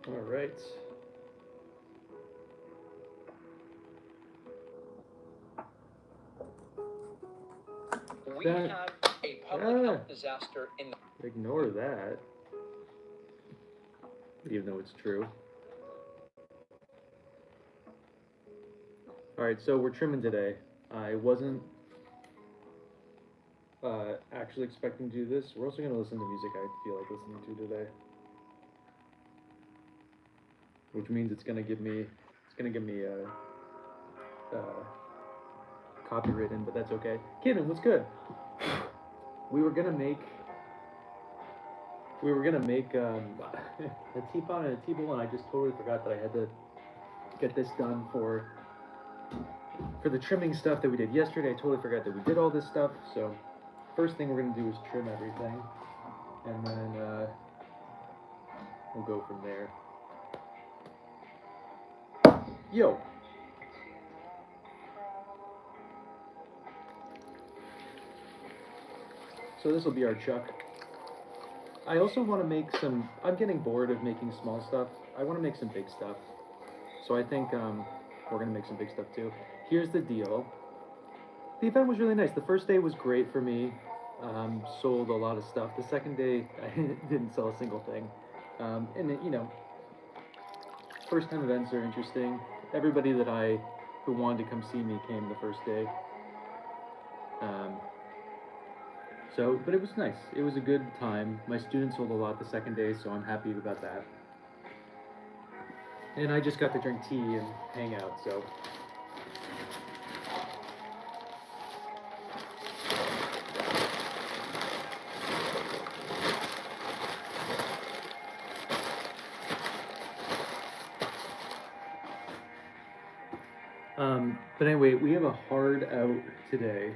All right. We have a public health disaster in the... Ignore that. Even though it's true. Alright, so we're trimming today. I wasn't actually expecting to do this. We're also going to listen to music I feel like listening to today. Which means it's going to give me copywritten, but that's okay. Kevin, what's good? We were gonna make a teapot and a tea bowl, and I just totally forgot that I had to get this done for the trimming stuff that we did yesterday. I totally forgot that we did all this stuff. So first thing we're gonna do is trim everything, and then we'll go from there. Yo. So this will be our chuck. I also want to make some, I'm getting bored of making small stuff. I want to make some big stuff. So I think we're going to make some big stuff too. Here's the deal. The event was really nice. The first day was great for me. Sold a lot of stuff. The second day, I didn't sell a single thing. And it, you know, first time events are interesting. Everybody who wanted to come see me came the first day. But it was nice. It was a good time. My students sold a lot the second day, so I'm happy about that. And I just got to drink tea and hang out, so. But anyway, we have a hard out today.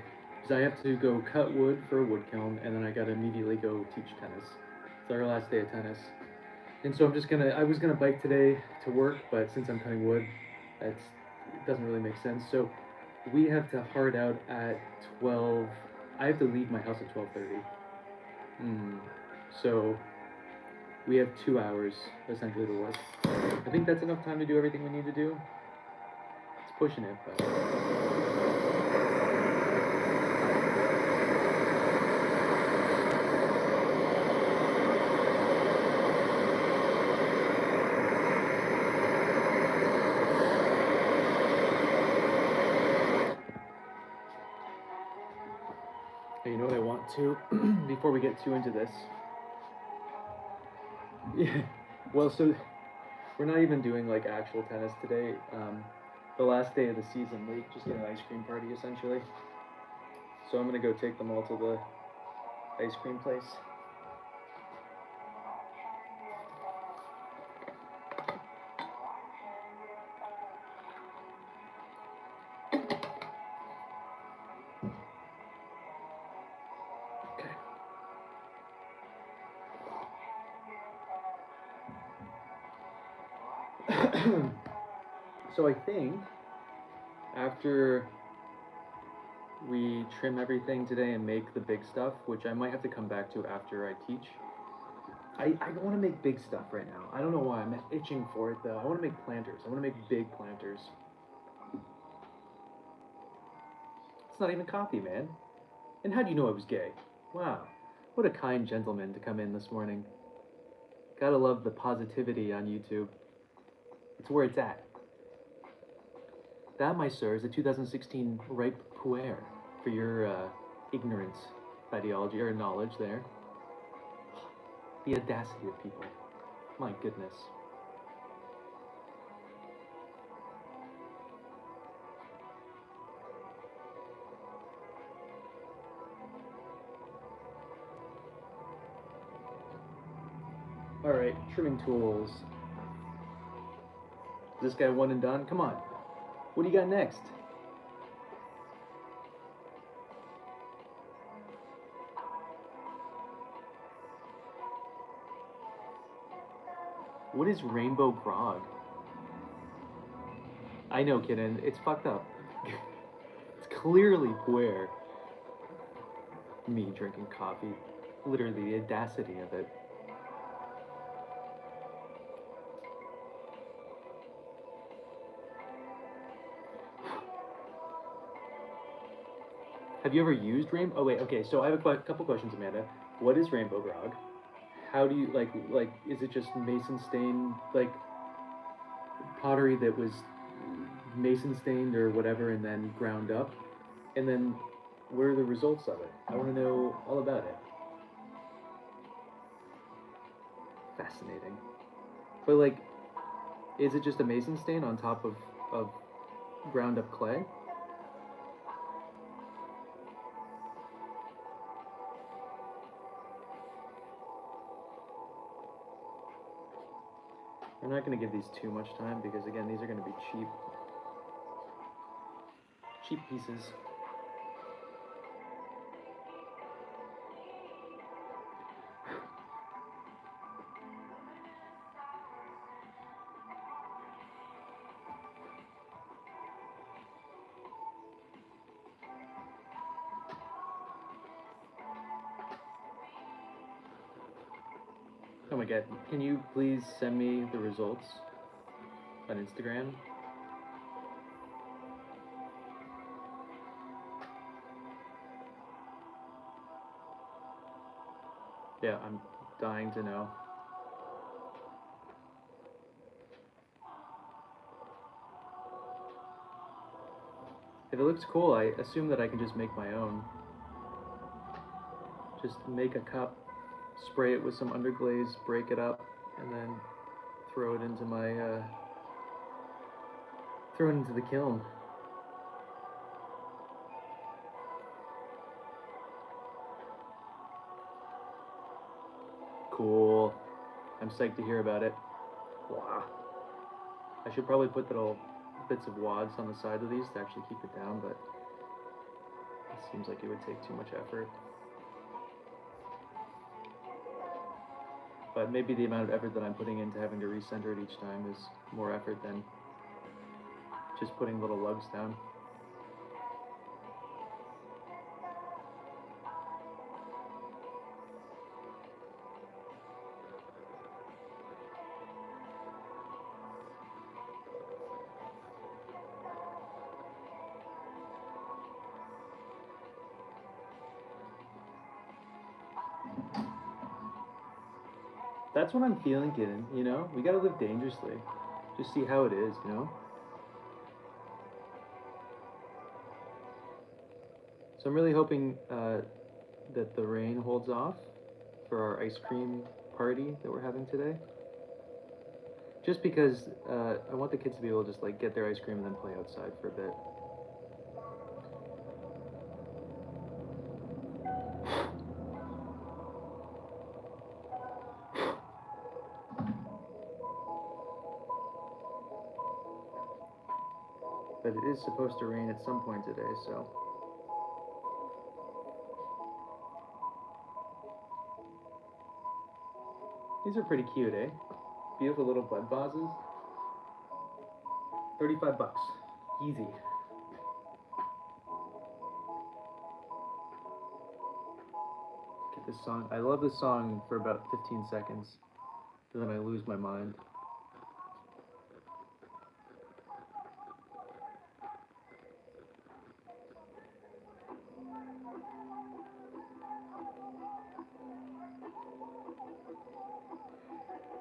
I have to go cut wood for a wood kiln, and then I gotta immediately go teach tennis. It's our last day of tennis. And so I was gonna bike today to work, but since I'm cutting wood, it doesn't really make sense. So we have to hard out at 12, I have to leave my house at 12:30. So we have 2 hours essentially to work. I think that's enough time to do everything we need to do. It's pushing it, but. You know what I want to, before we get too into this? Yeah, well, so we're not even doing like actual tennis today. The last day of the season, we just get an ice cream party essentially. So I'm gonna go take them all to the ice cream place. So I think after we trim everything today and make the big stuff, which I might have to come back to after I teach. I want to make big stuff right now. I don't know why. I'm itching for it though. I want to make planters. I want to make big planters. It's not even coffee, man. And how do you know I was gay? Wow. What a kind gentleman to come in this morning. Gotta love the positivity on YouTube. It's where it's at. That, my sir, is a 2016 ripe puer for your ignorance ideology or knowledge there. The audacity of people. My goodness. Alright, trimming tools. Is this guy one and done? Come on. What do you got next? What is rainbow grog? I know, kidden. It's fucked up. It's clearly puer. Me drinking coffee. Literally, the audacity of it. Have you ever used rainbow? Oh wait, okay. So I have a couple questions, Amanda. What is rainbow grog? How do you like? Is it just mason stained like pottery that was mason stained or whatever, and then ground up? And then, what are the results of it? I want to know all about it. Fascinating. But like, is it just a mason stain on top of ground up clay? I'm not going to give these too much time because again, these are going to be cheap pieces. Oh my god, can you please send me the results on Instagram? Yeah, I'm dying to know. If it looks cool, I assume that I can just make my own. Just make a cup, spray it with some underglaze, break it up, and then throw it into my throw it into the kiln. Cool. I'm psyched to hear about it. Wow. I should probably put little bits of wads on the side of these to actually keep it down, but it seems like it would take too much effort. But maybe the amount of effort that I'm putting into having to recenter it each time is more effort than just putting little lugs down. That's what I'm feeling, kitten, you know? We gotta live dangerously. Just see how it is, you know? So I'm really hoping that the rain holds off for our ice cream party that we're having today. Just because I want the kids to be able to just like get their ice cream and then play outside for a bit. But it is supposed to rain at some point today, so. These are pretty cute, eh? Beautiful little bud vases. 35 bucks. Easy. Get this song. I love this song for about 15 seconds, and then I lose my mind.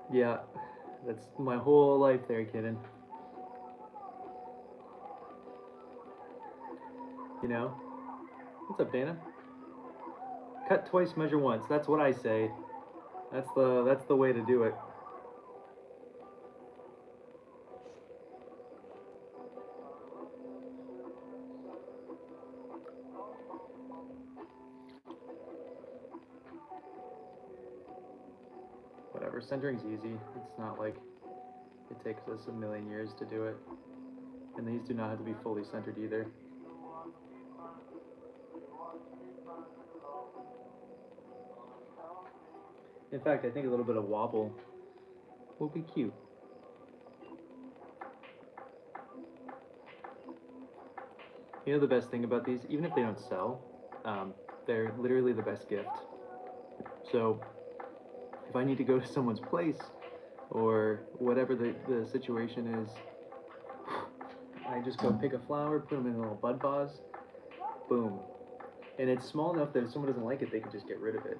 Yeah, that's my whole life there, kitten. You know? What's up, Dana? Cut twice, measure once. That's what I say. That's the way to do it. Whatever, centering's easy. It's not like it takes us a million years to do it. And these do not have to be fully centered either. In fact, I think a little bit of wobble will be cute. You know the best thing about these, even if they don't sell, they're literally the best gift. So if I need to go to someone's place or whatever the situation is, I just go pick a flower, put them in a little bud vase, boom. And it's small enough that if someone doesn't like it, they can just get rid of it.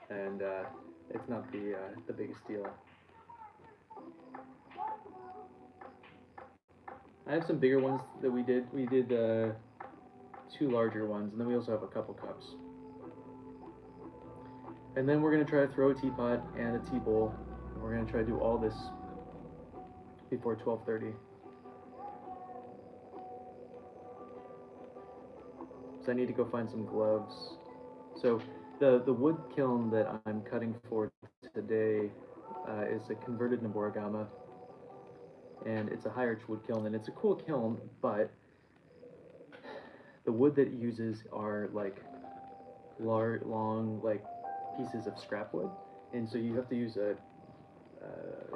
And it's not the biggest deal. I have some bigger ones that we did. We did 2 larger ones, and then we also have a couple cups. And then we're gonna try to throw a teapot and a tea bowl. And we're gonna try to do all this before 12:30. So I need to go find some gloves. So the wood kiln that I'm cutting for today is a converted Noborigama, and it's a high arch wood kiln, and it's a cool kiln, but the wood that it uses are like long like pieces of scrap wood, and so you have to use a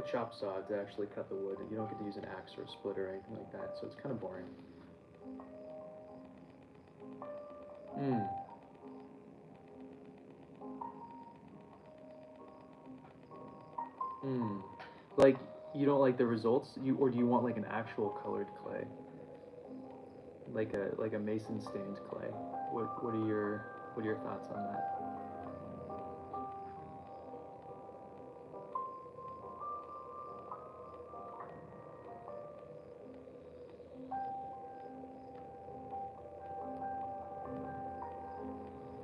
chop saw to actually cut the wood. You don't get to use an axe or a splitter or anything like that, so it's kind of boring. Like, you don't like the results? Or do you want like an actual colored clay? Like a mason stained clay? What are your thoughts on that?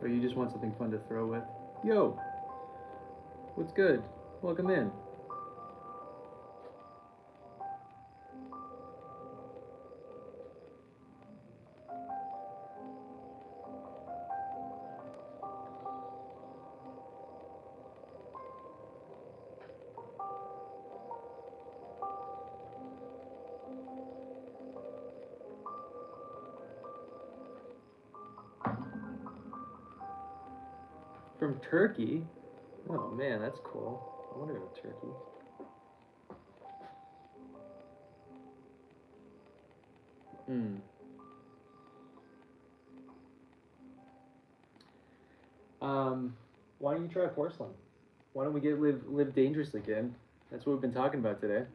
Or you just want something fun to throw with? Yo! What's good? Welcome in. From Turkey? Oh man, that's cool. I want to go to Turkey. Why don't you try porcelain? Why don't we live dangerously, kid? That's what we've been talking about today.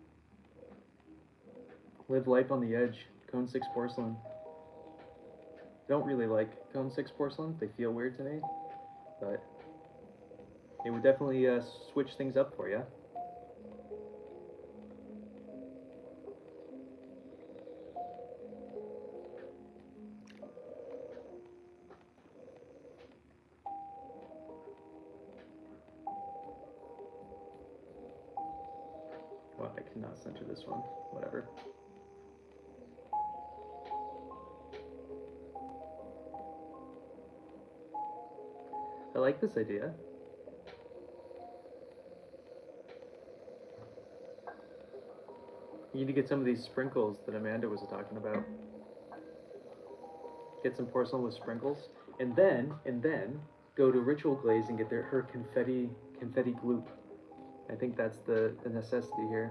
Live life on the edge. Cone 6 porcelain. Don't really like Cone 6 porcelain. They feel weird to me, but it would definitely switch things up for you. Well, I cannot center this one. Whatever. I like this idea. You need to get some of these sprinkles that Amanda was talking about. Get some porcelain with sprinkles, and then go to Ritual Glaze and get her confetti gloop. I think that's the necessity here.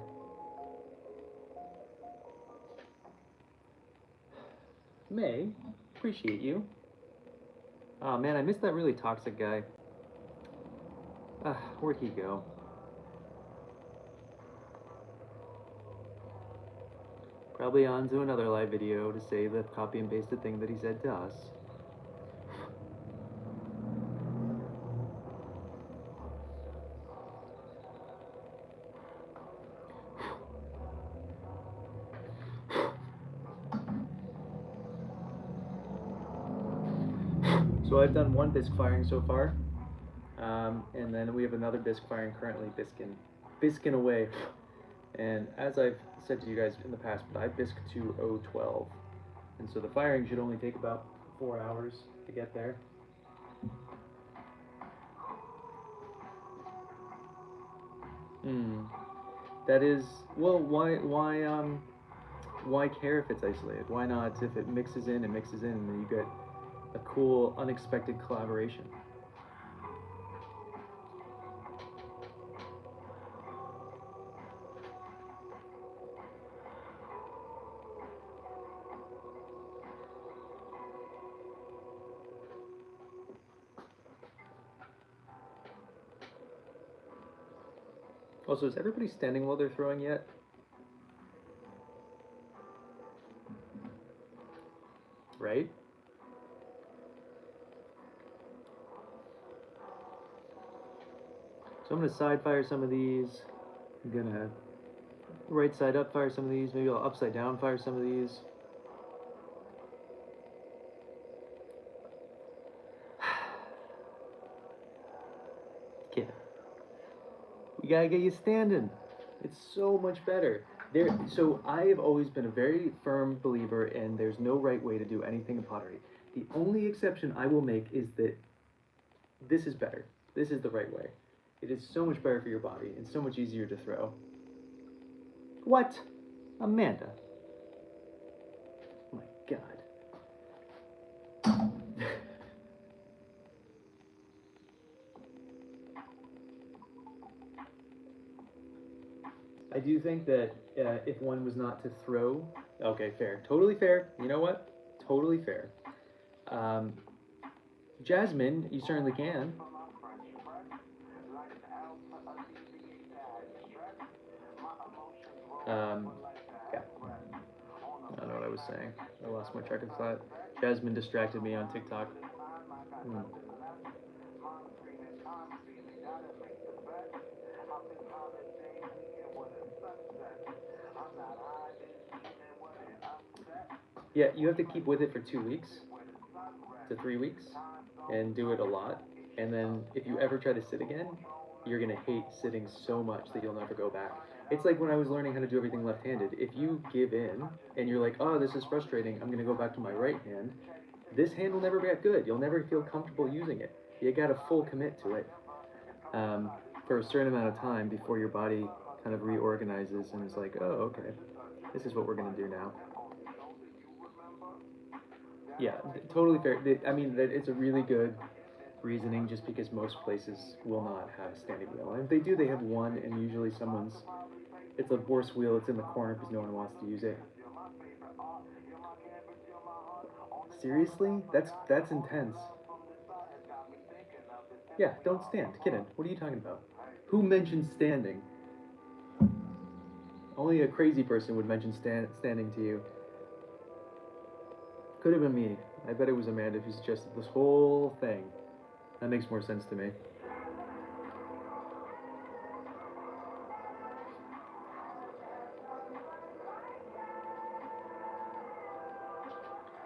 May, appreciate you. Oh man, I missed that really toxic guy. Where'd he go? Probably on to another live video to say the copy and pasted thing that he said to us. So I've done 1 bisque firing so far, and then we have another bisque firing currently bisquing away. And as I've said to you guys in the past, but I bisque to 012, and so the firing should only take about 4 hours to get there. That is, well, why care if it's isolated? Why not, if it mixes in, and then you get a cool, unexpected collaboration. Also, is everybody standing while they're throwing yet? Right? So I'm gonna side fire some of these. I'm gonna right side up fire some of these. Maybe I'll upside down fire some of these. Kid, we gotta get you standing. It's so much better. So I have always been a very firm believer in there's no right way to do anything in pottery. The only exception I will make is that this is better. This is the right way. It is so much better for your body and so much easier to throw. What? Amanda. Oh my God. I do think that if one was not to throw, okay, fair, totally fair. You know what? Totally fair. Jasmine, you certainly can. Yeah. I don't know what I was saying. I lost my track of thought. Jasmine distracted me on TikTok. Yeah, you have to keep with it for 2 weeks to 3 weeks and do it a lot. And then if you ever try to sit again, you're gonna hate sitting so much that you'll never go back. It's like when I was learning how to do everything left-handed. If you give in and you're like, oh, this is frustrating, I'm gonna go back to my right hand, this hand will never get good. You'll never feel comfortable using it. You gotta full commit to it for a certain amount of time before your body kind of reorganizes and is like, oh, okay, this is what we're gonna do now. Yeah, totally fair. I mean, that it's a really good reasoning just because most places will not have a standing wheel. And if they do, they have one, and usually it's a worse wheel, it's in the corner because no one wants to use it. Seriously? That's intense. Yeah, don't stand. Kitten, what are you talking about? Who mentioned standing? Only a crazy person would mention standing to you. Could have been me. I bet it was Amanda who suggested this whole thing. That makes more sense to me.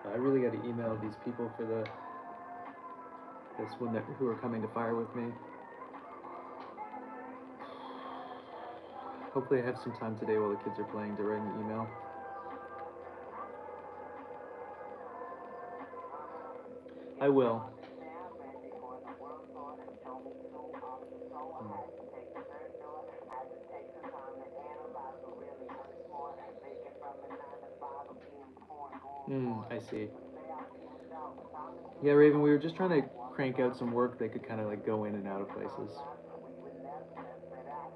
I really got to email these people for this one who are coming to fire with me. Hopefully I have some time today while the kids are playing to write an email. I will. I see. Yeah, Raven, we were just trying to crank out some work that could kind of like go in and out of places.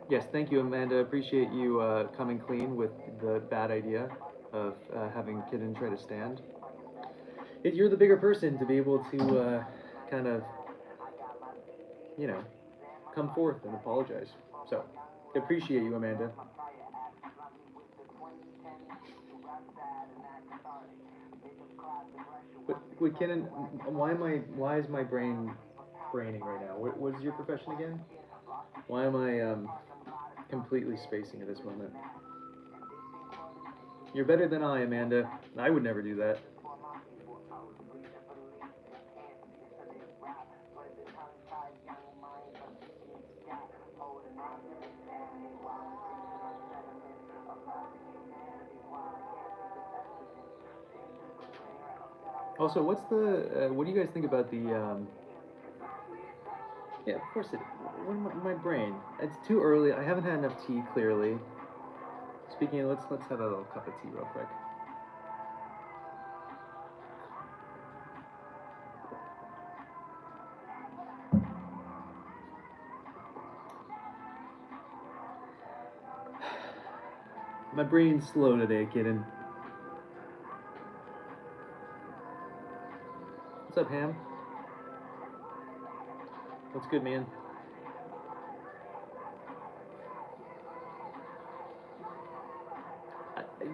Yes, thank you, Amanda. Appreciate you coming clean with the bad idea of having Kitten try to stand. You're the bigger person to be able to kind of, you know, come forth and apologize. So, appreciate you, Amanda. But Kenan, why is my brain braining right now? What is your profession again? Why am I completely spacing at this moment? You're better than I, Amanda. I would never do that. Also, what do you guys think about the, yeah, of course it, my brain, it's too early, I haven't had enough tea, clearly. Speaking of, let's have a little cup of tea real quick. My brain's slow today, kitten. What's up, Ham? What's good, man?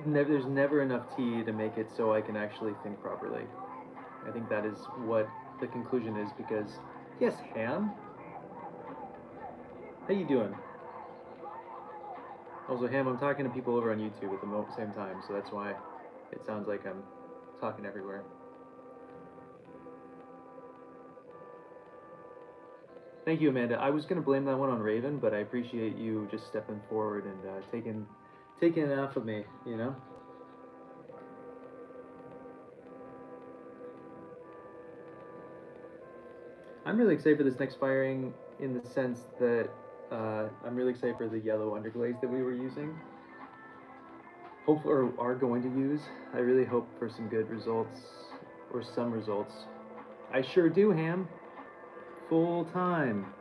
there's never enough tea to make it so I can actually think properly. I think that is what the conclusion is because, yes, Ham? How you doing? Also, Ham, I'm talking to people over on YouTube at the same time, so that's why it sounds like I'm talking everywhere. Thank you, Amanda. I was going to blame that one on Raven, but I appreciate you just stepping forward and taking it off of me, you know? I'm really excited for this next firing in the sense that I'm really excited for the yellow underglaze that we were using. Hopefully, or are going to use. I really hope for some good results, or some results. I sure do, Ham. Full time.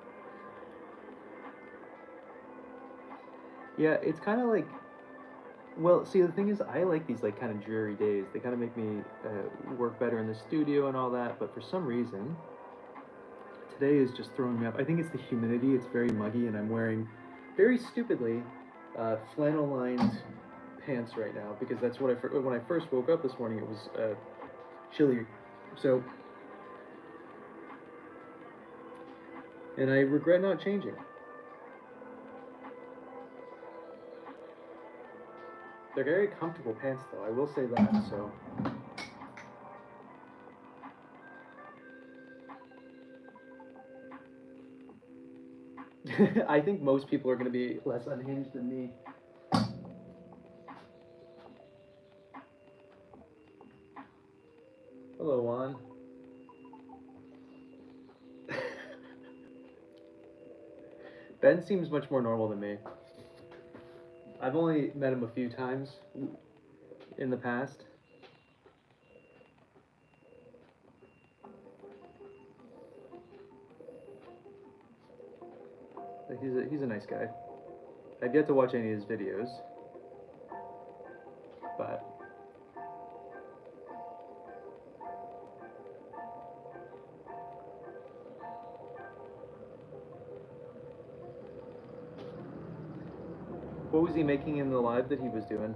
Yeah, it's kind of like, well, see, the thing is, I like these like kind of dreary days. They kind of make me work better in the studio and all that, but for some reason, today is just throwing me off. I think it's the humidity. It's very muggy, and I'm wearing, very stupidly, flannel-lined pants right now because that's what when I first woke up this morning, it was chilly. So, and I regret not changing. They're very comfortable pants, though. I will say that. So. I think most people are going to be less unhinged than me. Hello, Juan. Ben seems much more normal than me. I've only met him a few times in the past. Like he's a nice guy. I've yet to watch any of his videos, but what was he making in the live that he was doing?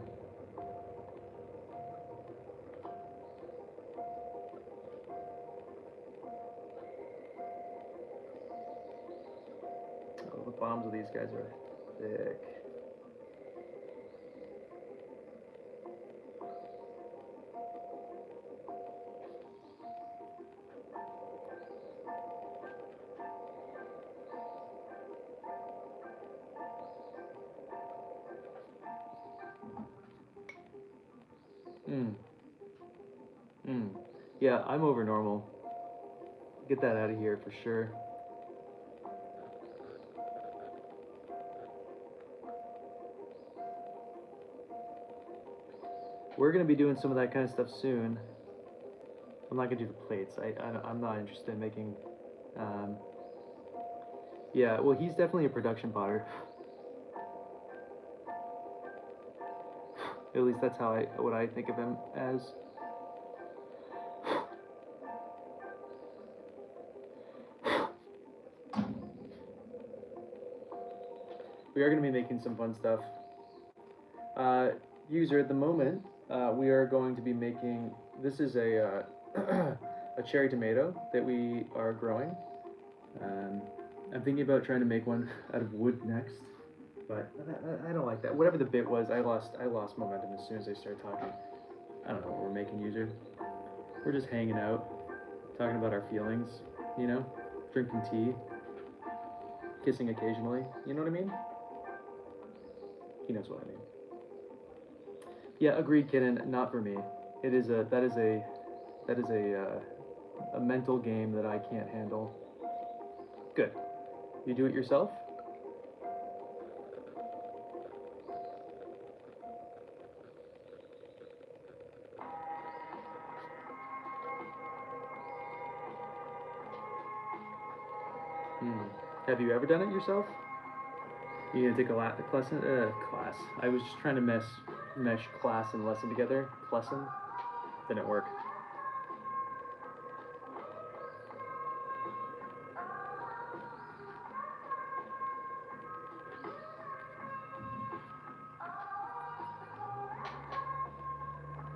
Oh, the bombs of these guys are thick. Yeah, I'm over normal. Get that out of here for sure. We're gonna be doing some of that kind of stuff soon. I'm not gonna do the plates. I'm not interested in making. Yeah, well, he's definitely a production potter. At least that's how what I think of him as. We are going to be making some fun stuff. User, at the moment, we are going to be making, this is a, a cherry tomato that we are growing. I'm thinking about trying to make one out of wood next, but I don't like that. Whatever the bit was, I lost momentum as soon as I started talking. I don't know what we're making, User. We're just hanging out, talking about our feelings, you know, drinking tea, kissing occasionally, you know what I mean? He knows what I mean. Yeah, agreed, Kitten. Not for me. It is that is a mental game that I can't handle. Good. You do it yourself? Have you ever done it yourself? You gonna take a class? I was just trying to mesh class and lesson together. Lesson didn't work.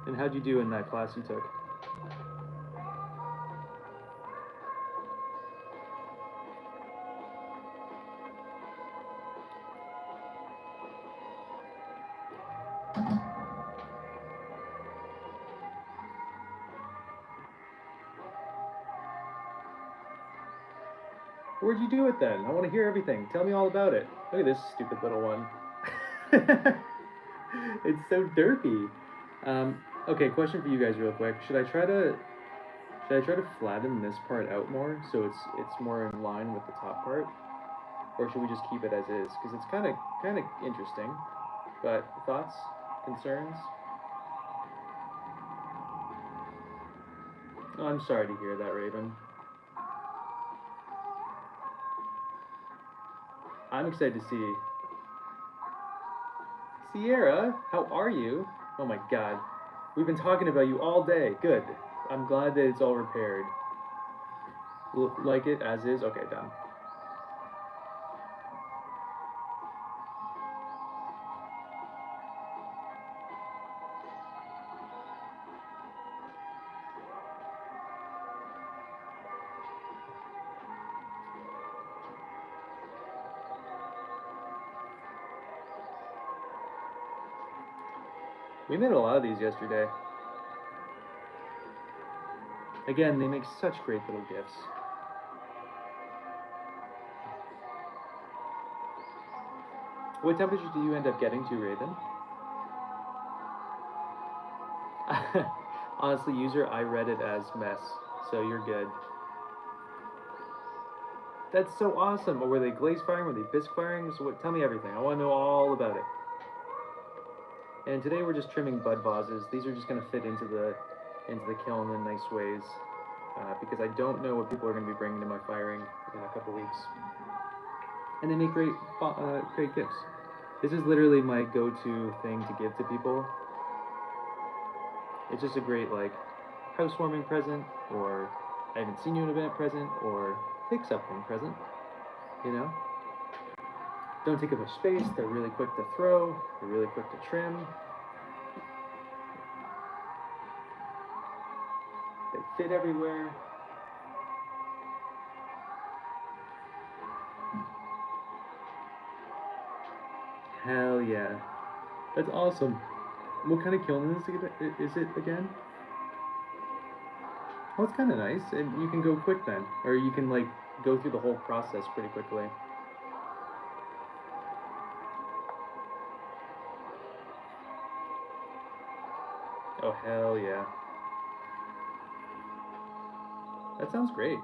And how'd you do in that class you took? Where'd you do it then? I want to hear everything. Tell me all about it. Look at this stupid little one. It's so derpy. Okay, question for you guys real quick. Should I try to flatten this part out more so it's more in line with the top part? Or should we just keep it as is? Because it's kind of interesting. But thoughts, concerns? Oh, I'm sorry to hear that, Raven. I'm excited to see. Sierra, how are you? Oh my god. We've been talking about you all day. Good. I'm glad that it's all repaired. Like it as is? Okay, done. We made a lot of these yesterday. Again, they make such great little gifts. What temperature do you end up getting to, Raven? Honestly, user, I read it as mess, so you're good. That's so awesome. Or were they glaze firing? Were they bisque firing? So tell me everything. I want to know all about it. And today we're just trimming bud vases. These are just going to fit into the kiln in nice ways, because I don't know what people are going to be bringing to my firing in a couple weeks. And they make great gifts. This is literally my go-to thing to give to people. It's just a great like housewarming present, or I haven't seen you in a minute present, or take something present. You know? Don't take up much space. They're really quick to throw. They're really quick to trim. They fit everywhere. Hell yeah. That's awesome. What kind of kiln is it again? Well, it's kind of nice. And you can go quick then. Or you can like go through the whole process pretty quickly. Oh, hell yeah. That sounds great.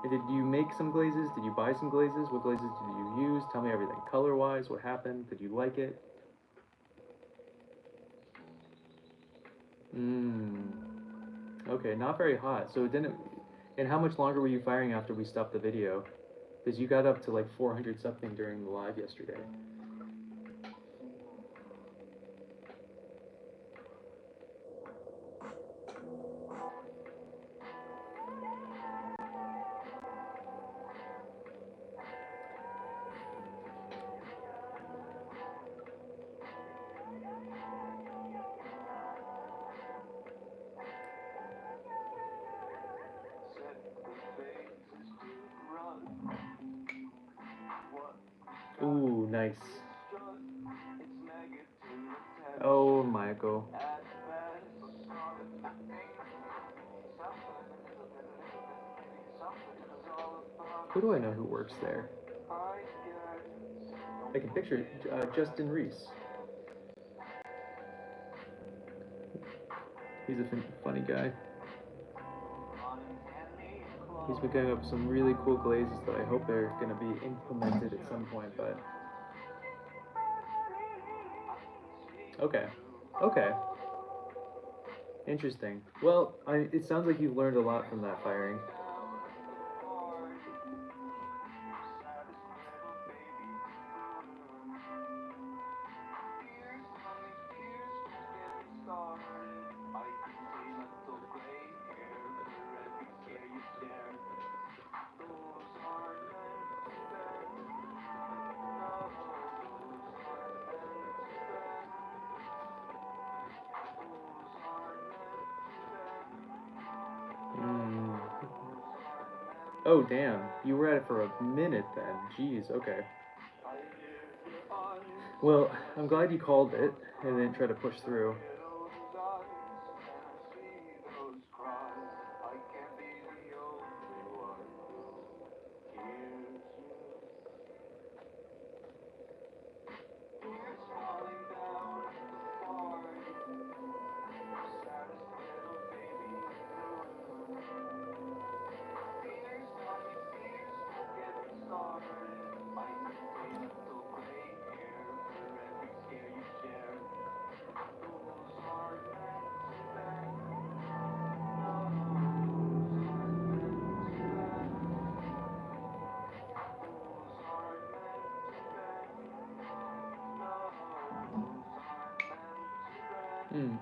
Did you make some glazes? Did you buy some glazes? What glazes did you use? Tell me everything. Color-wise, what happened? Did you like it? Okay, not very hot. So it didn't... And how much longer were you firing after we stopped the video? Because you got up to like 400 something during the live yesterday. Ooh, nice. Oh, Michael. Who do I know who works there? I can picture Justin Reese. He's a funny guy. He's been coming up with some really cool glazes that I hope they're going to be implemented at some point, but... Okay. Okay. Interesting. Well, it sounds like you've learned a lot from that firing. Oh, damn. You were at it for a minute then. Jeez, okay. Well, I'm glad you called it and didn't try to push through.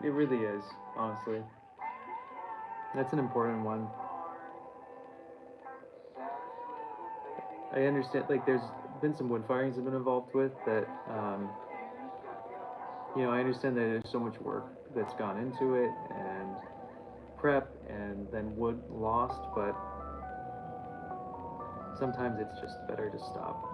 It really is, honestly. That's an important one. I understand, like, there's been some wood firings I've been involved with that, you know, I understand that there's so much work that's gone into it, and prep, and then wood lost, but sometimes it's just better to stop.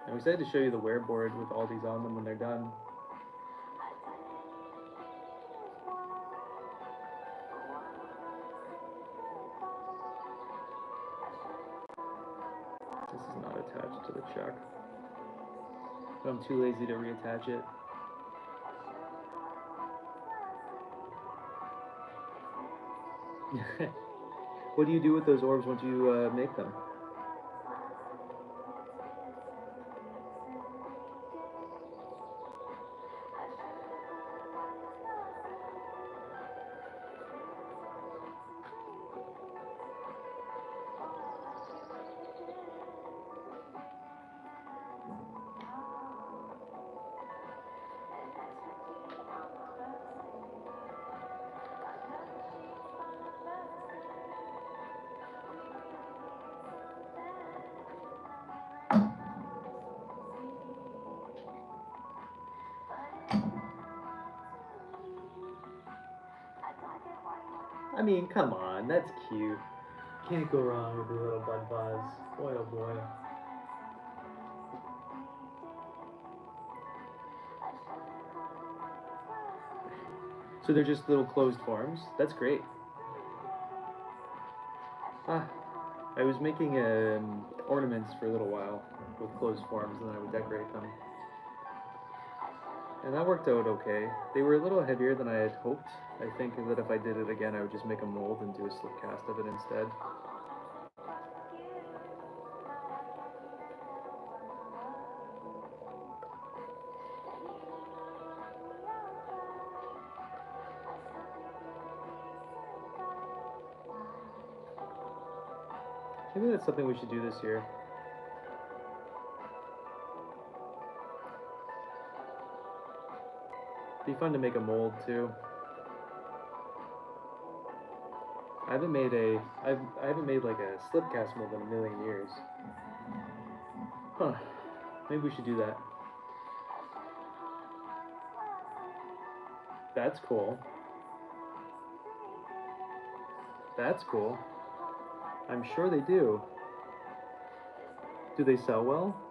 I'm excited to show you the wear board with all these on them when they're done. This is not attached to the chuck. But I'm too lazy to reattach it. What do you do with those orbs once you make them? I mean, come on, that's cute. Can't go wrong with the little bud vase. Boy, oh boy. So they're just little closed forms? That's great. I was making ornaments for a little while with closed forms, and then I would decorate them. And that worked out okay. They were a little heavier than I had hoped. I think that if I did it again, I would just make a mold and do a slip cast of it instead. Maybe that's something we should do this year. It'd be fun to make a mold too. I haven't made like a slip cast mold in a million years. Huh. Maybe we should do that. That's cool. That's cool. I'm sure they do. Do they sell well?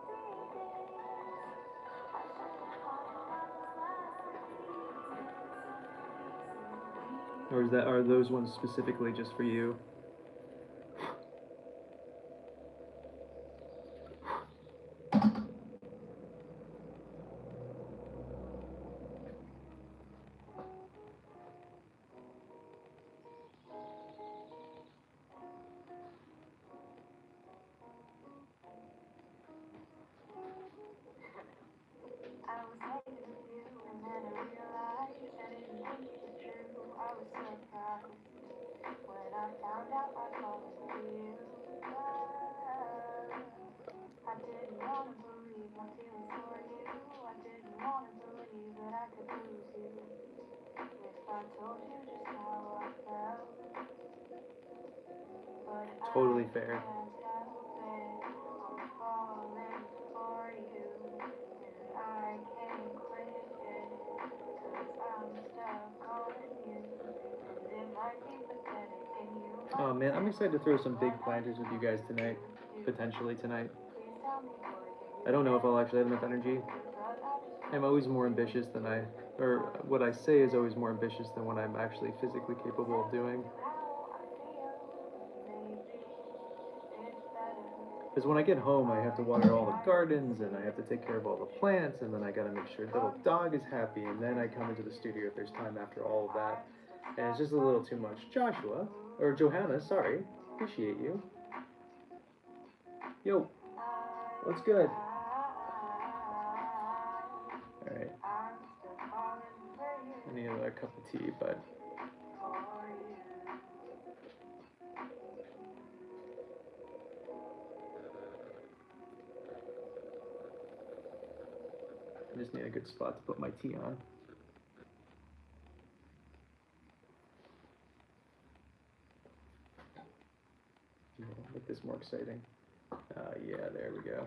Or are those ones specifically just for you? Totally fair. Oh man, I'm excited to throw some big planters with you guys tonight. Potentially tonight. I don't know if I'll actually have enough energy. I'm always more ambitious than or what I say is always more ambitious than what I'm actually physically capable of doing. Because when I get home, I have to water all the gardens, and I have to take care of all the plants, and then I gotta make sure the little dog is happy, and then I come into the studio if there's time after all of that. And it's just a little too much. Joshua, or Johanna, sorry, appreciate you. Yo, what's good? Alright. I need another cup of tea, but... I just need a good spot to put my tea on. Make this more exciting. Yeah, there we go.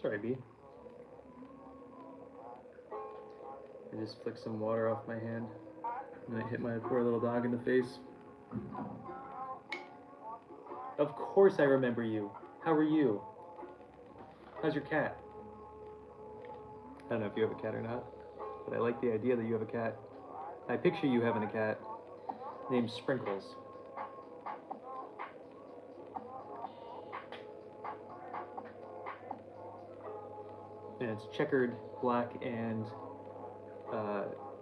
Sorry, B. I just flicked some water off my hand, and I hit my poor little dog in the face. Of course I remember you. How are you? How's your cat? I don't know if you have a cat or not, but I like the idea that you have a cat. I picture you having a cat named Sprinkles. And it's checkered, black, and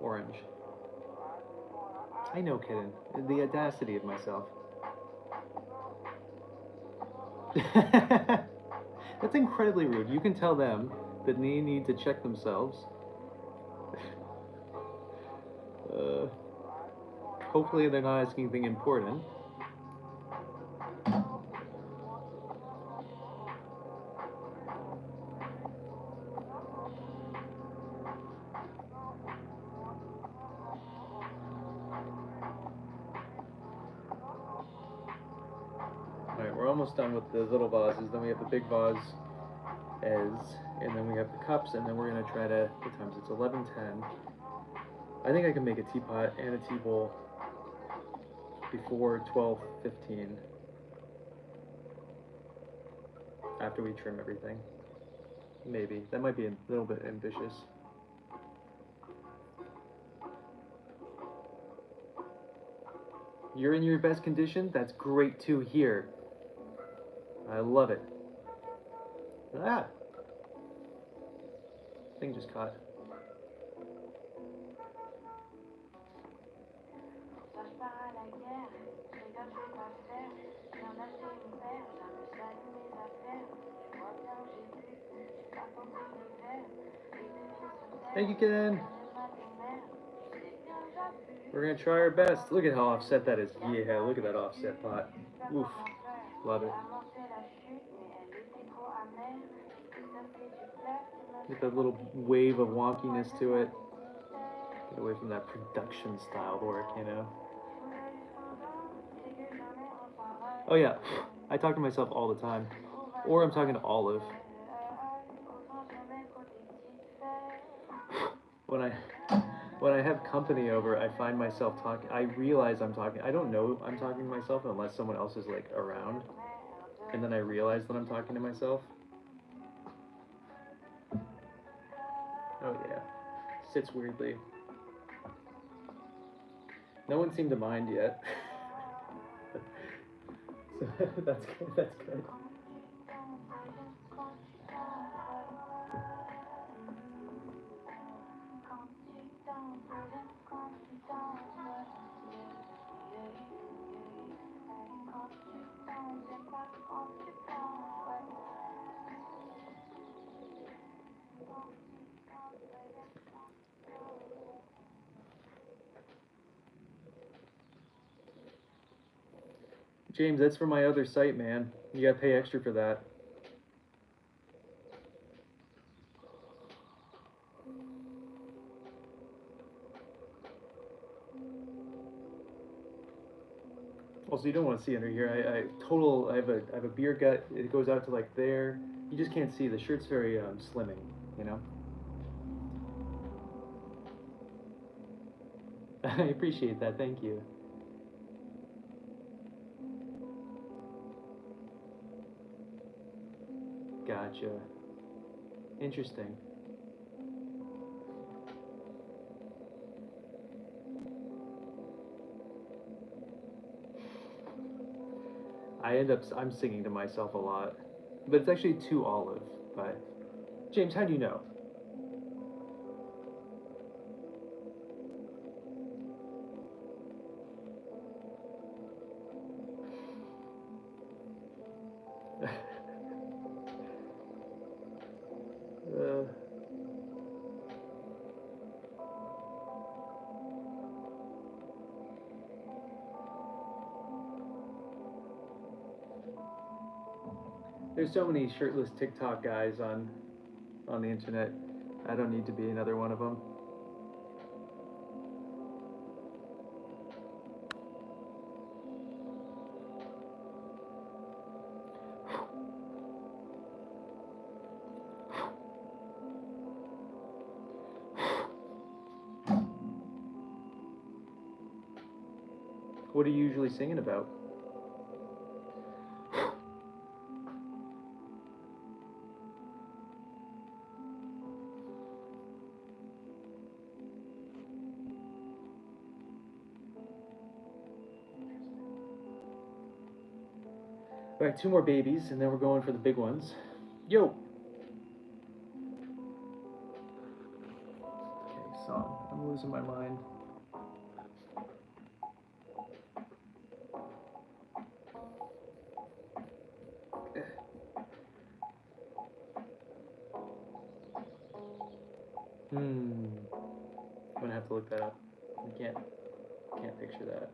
orange. I know, kitten. The audacity of myself. That's incredibly rude. You can tell them that they need to check themselves. Hopefully they're not asking anything important. Alright, we're almost done with the little vases. Then we have the big vase, and then we have the cups, and then we're going to try to, what times? It's 11:10. I think I can make a teapot and a tea bowl before 12:15. After we trim everything. Maybe. That might be a little bit ambitious. You're in your best condition? That's great to hear. I love it. Ah! Thing just caught. Thank you, Ken. We're gonna try our best. Look at how offset that is. Yeah, look at that offset pot. Oof. Love it. Get that little wave of wonkiness to it. Get away from that production style work, you know? Oh yeah, I talk to myself all the time. Or I'm talking to Olive. When I have company over, I find myself talking. I realize I'm talking. I don't know I'm talking to myself unless someone else is like around. And then I realize that I'm talking to myself. Oh yeah. Sits weirdly. No one seemed to mind yet. So that's good. That's good. James, that's for my other site, man. You gotta pay extra for that. Also, you don't want to see under here. I have a beer gut. It goes out to like there. You just can't see. The shirt's very slimming, you know. I appreciate that. Thank you. Gotcha. Interesting. I'm singing to myself a lot, but it's actually to Olive. But James, how do you know? uh, there's so many shirtless TikTok guys on the internet. I don't need to be another one of them. What are you usually singing about? All right, 2 more babies, and then we're going for the big ones. Yo. Okay, song. I'm losing my mind. I'm gonna have to look that up. I can't picture that.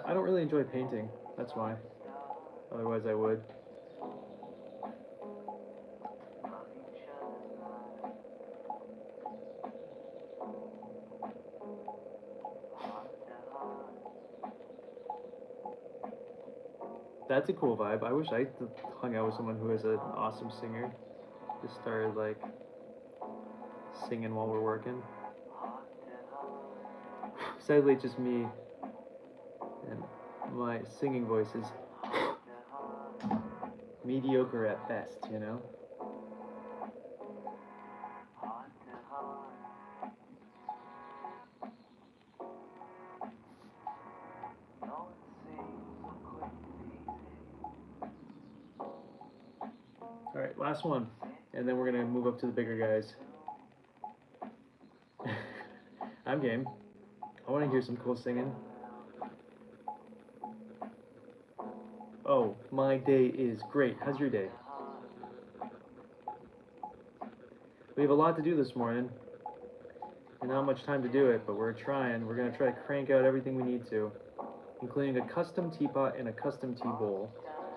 I don't really enjoy painting. That's why. Otherwise, I would. That's a cool vibe. I wish I hung out with someone who is an awesome singer. Just started like singing while we're working. Sadly, it's just me, and my singing voice is mediocre at best, you know? Alright, last one. And then we're gonna move up to the bigger guys. I'm game. I wanna hear some cool singing. Oh, my day is great. How's your day? We have a lot to do this morning. And not much time to do it, but we're trying. We're gonna try to crank out everything we need to, including a custom teapot and a custom tea bowl.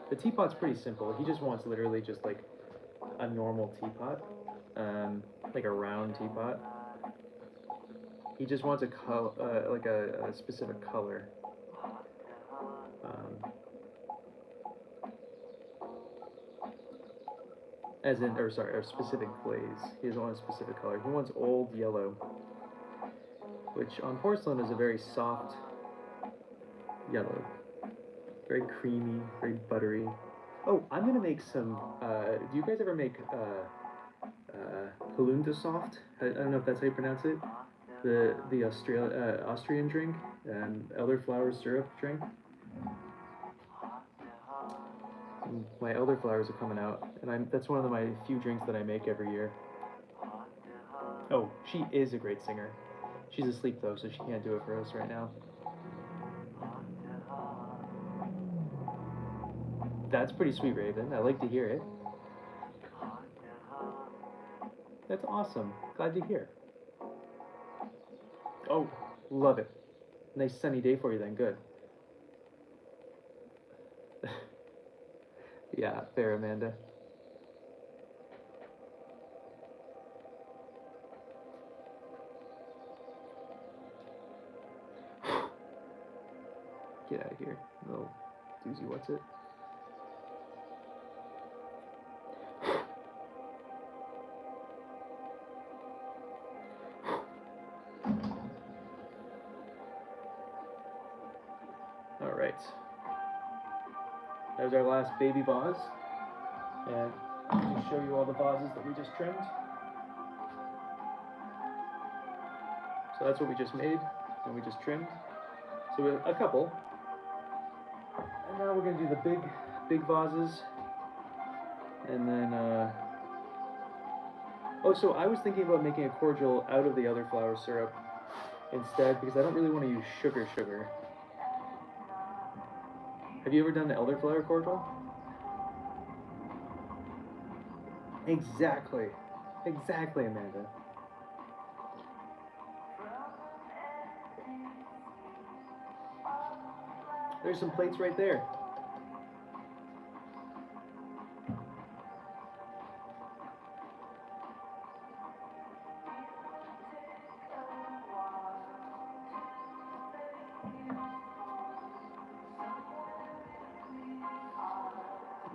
The teapot's pretty simple. He just wants literally just like a normal teapot. like a round teapot. He just wants a color, like a specific color. As in, or sorry, a specific glaze. He doesn't want a specific color. He wants old yellow, which on porcelain is a very soft yellow. Very creamy, very buttery. Oh, I'm gonna make some, do you guys ever make, Holundersoft? I don't know if that's how you pronounce it. The Austrian drink, elderflower syrup drink. My elderflowers are coming out, and that's one of my few drinks that I make every year. Oh, she is a great singer. She's asleep though, so she can't do it for us right now. That's pretty sweet, Raven. I like to hear it. That's awesome. Glad to hear. Oh, love it. Nice sunny day for you then. Good. Yeah, fair, Amanda. Get out of here. Little doozy, what's it? Alright. There's our last baby vase. And I'll just show you all the vases that we just trimmed. So that's what we just made, and we just trimmed. So we have a couple. And now we're gonna do the big vases. And then, oh, so I was thinking about making a cordial out of the elderflower syrup instead, because I don't really want to use sugar. Have you ever done the elderflower cordial? Exactly. Exactly, Amanda. There's some plates right there.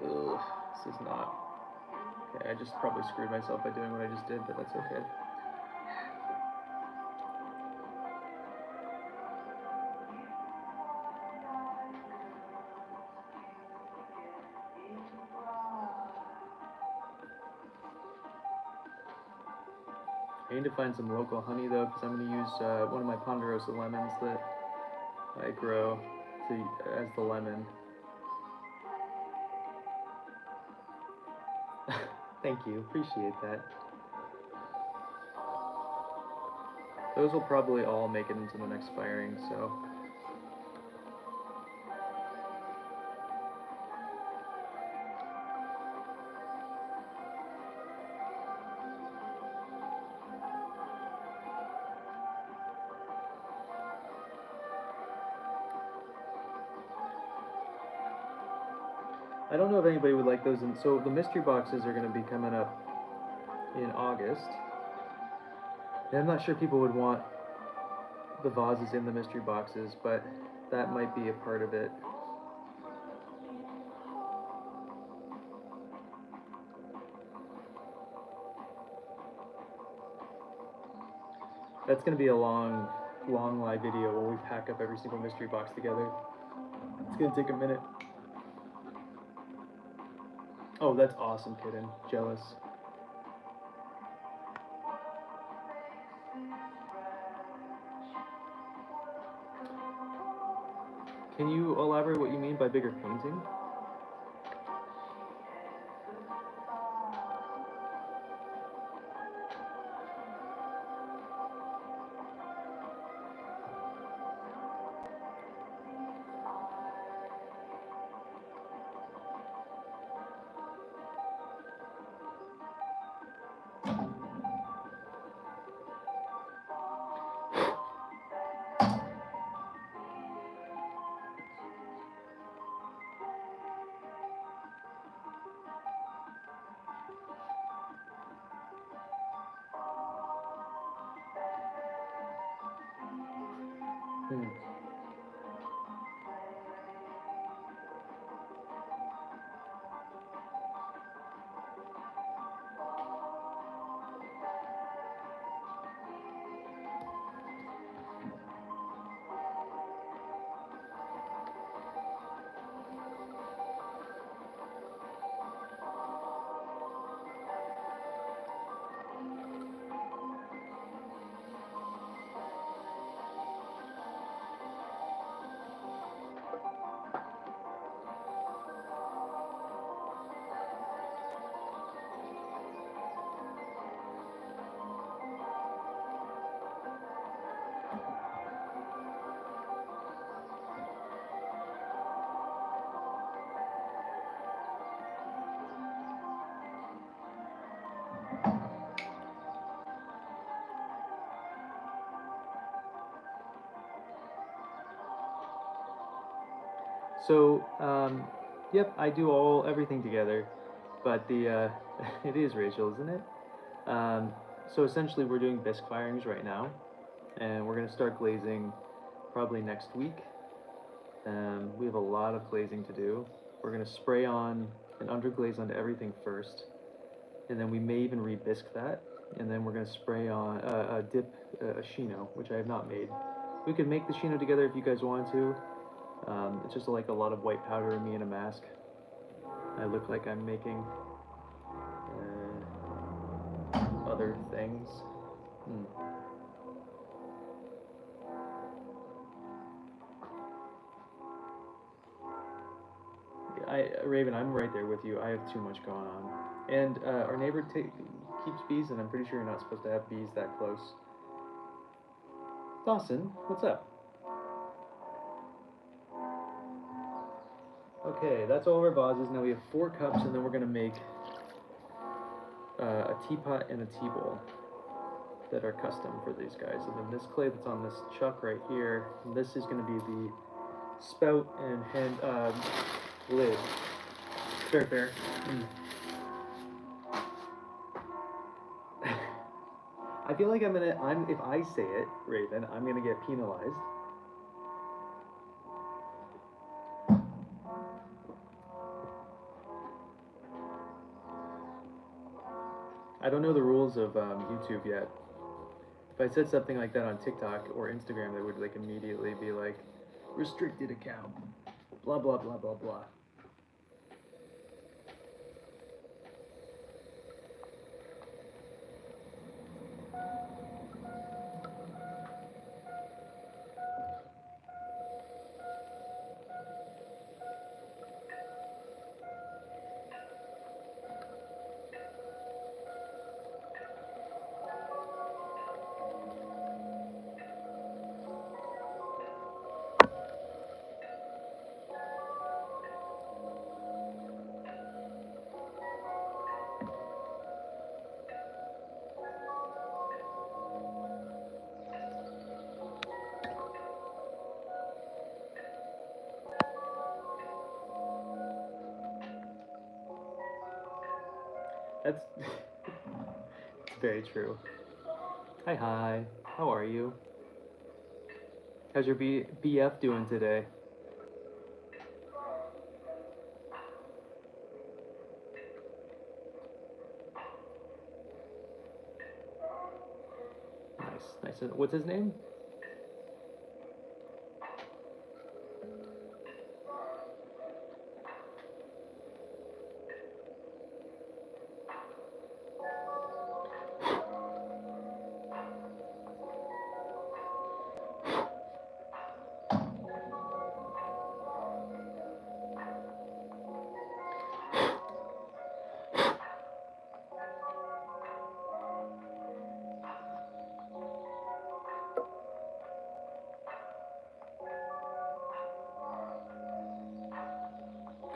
Ugh, this is not... Okay, I just probably screwed myself by doing what I just did, but that's okay. I need to find some local honey though, because I'm going to use one of my Ponderosa lemons that I grow as the lemon. Thank you, appreciate that. Those will probably all make it into the next firing, so... I don't know if anybody would like those, so the mystery boxes are going to be coming up in August. And I'm not sure people would want the vases in the mystery boxes, but that might be a part of it. That's going to be a long live video where we pack up every single mystery box together. It's going to take a minute. Oh, that's awesome, kitten. Jealous. Can you elaborate what you mean by bigger painting? Hmm. So, yep, I do everything together, but it is Rachel, isn't it? So essentially, we're doing bisque firings right now, and we're gonna start glazing probably next week. We have a lot of glazing to do. We're gonna spray on and underglaze onto everything first, and then we may even re-bisque that, and then we're gonna spray on dip a chino, which I have not made. We could make the chino together if you guys want to. It's just like a lot of white powder and me in a mask. I look like I'm making other things. Raven, I'm right there with you. I have too much going on. And our neighbor keeps bees, and I'm pretty sure you're not supposed to have bees that close. Dawson, what's up? Okay, that's all of our vases. Now we have 4 cups, and then we're going to make a teapot and a tea bowl that are custom for these guys. And then this clay that's on this chuck right here, this is going to be the spout and lid. Fair. I feel like if I say it, Raven, I'm gonna get penalized. I don't know the rules of YouTube yet. If I said something like that on TikTok or Instagram, they would like immediately be like, restricted account, blah blah blah blah blah. That's very true. Hi. How are you? How's your BF doing today? Nice. What's his name?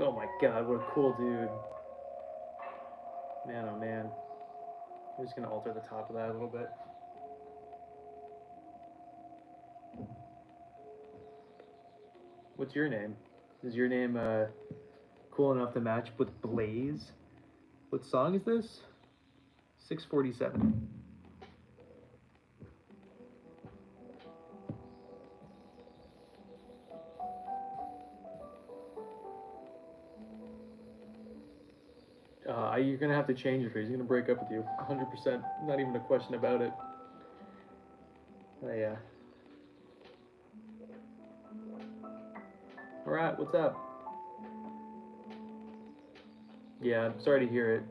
Oh my god, what a cool dude. Man, oh man. I'm just gonna alter the top of that a little bit. What's your name? Is your name cool enough to match with Blaze? What song is this? 647. You're gonna have to change it or he's gonna break up with you. 100%. Not even a question about it. Yeah. Alright, what's up? Yeah, I'm sorry to hear it.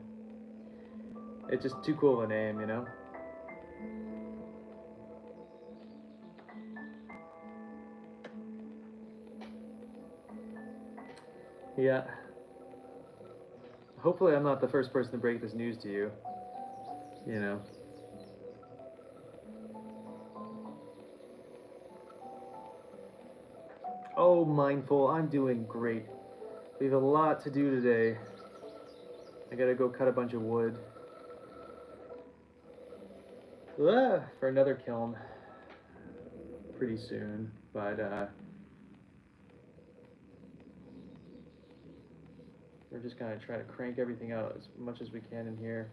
It's just too cool of a name, you know? Yeah. Hopefully I'm not the first person to break this news to you. You know. Oh, Mindful, I'm doing great. We have a lot to do today. I gotta go cut a bunch of wood. For another kiln. Pretty soon, but we're just gonna try to crank everything out as much as we can in here.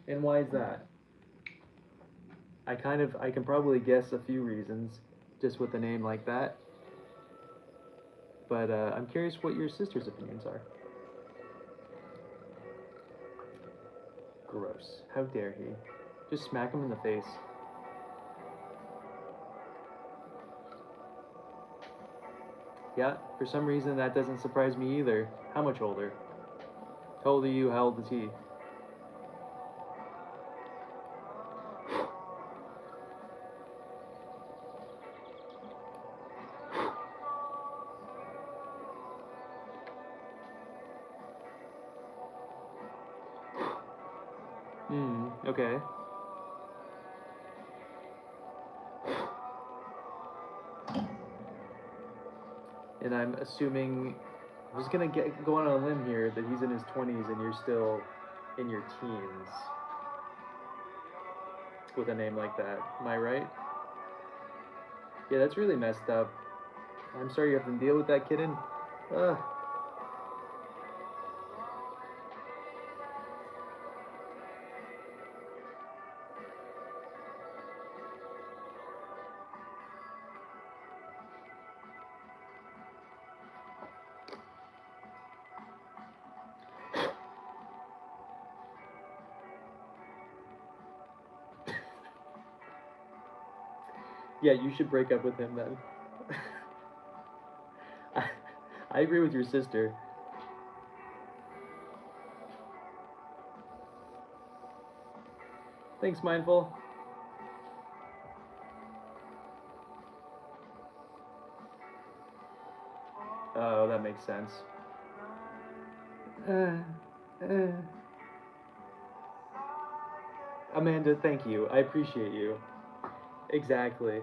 And why is that? I can probably guess a few reasons just with a name like that. But I'm curious what your sister's opinions are. Gross. How dare he? Just smack him in the face. Yeah, for some reason that doesn't surprise me either. How much older? How old are you? How old is he? Okay. And I'm assuming, I'm just gonna go on a limb here that he's in his 20s and you're still in your teens with a name like that. Am I right? Yeah, that's really messed up. I'm sorry you have to deal with that, kitten. Ugh. Yeah, you should break up with him then. I agree with your sister. Thanks, Mindful. Oh, that makes sense. Amanda, thank you. I appreciate you. Exactly.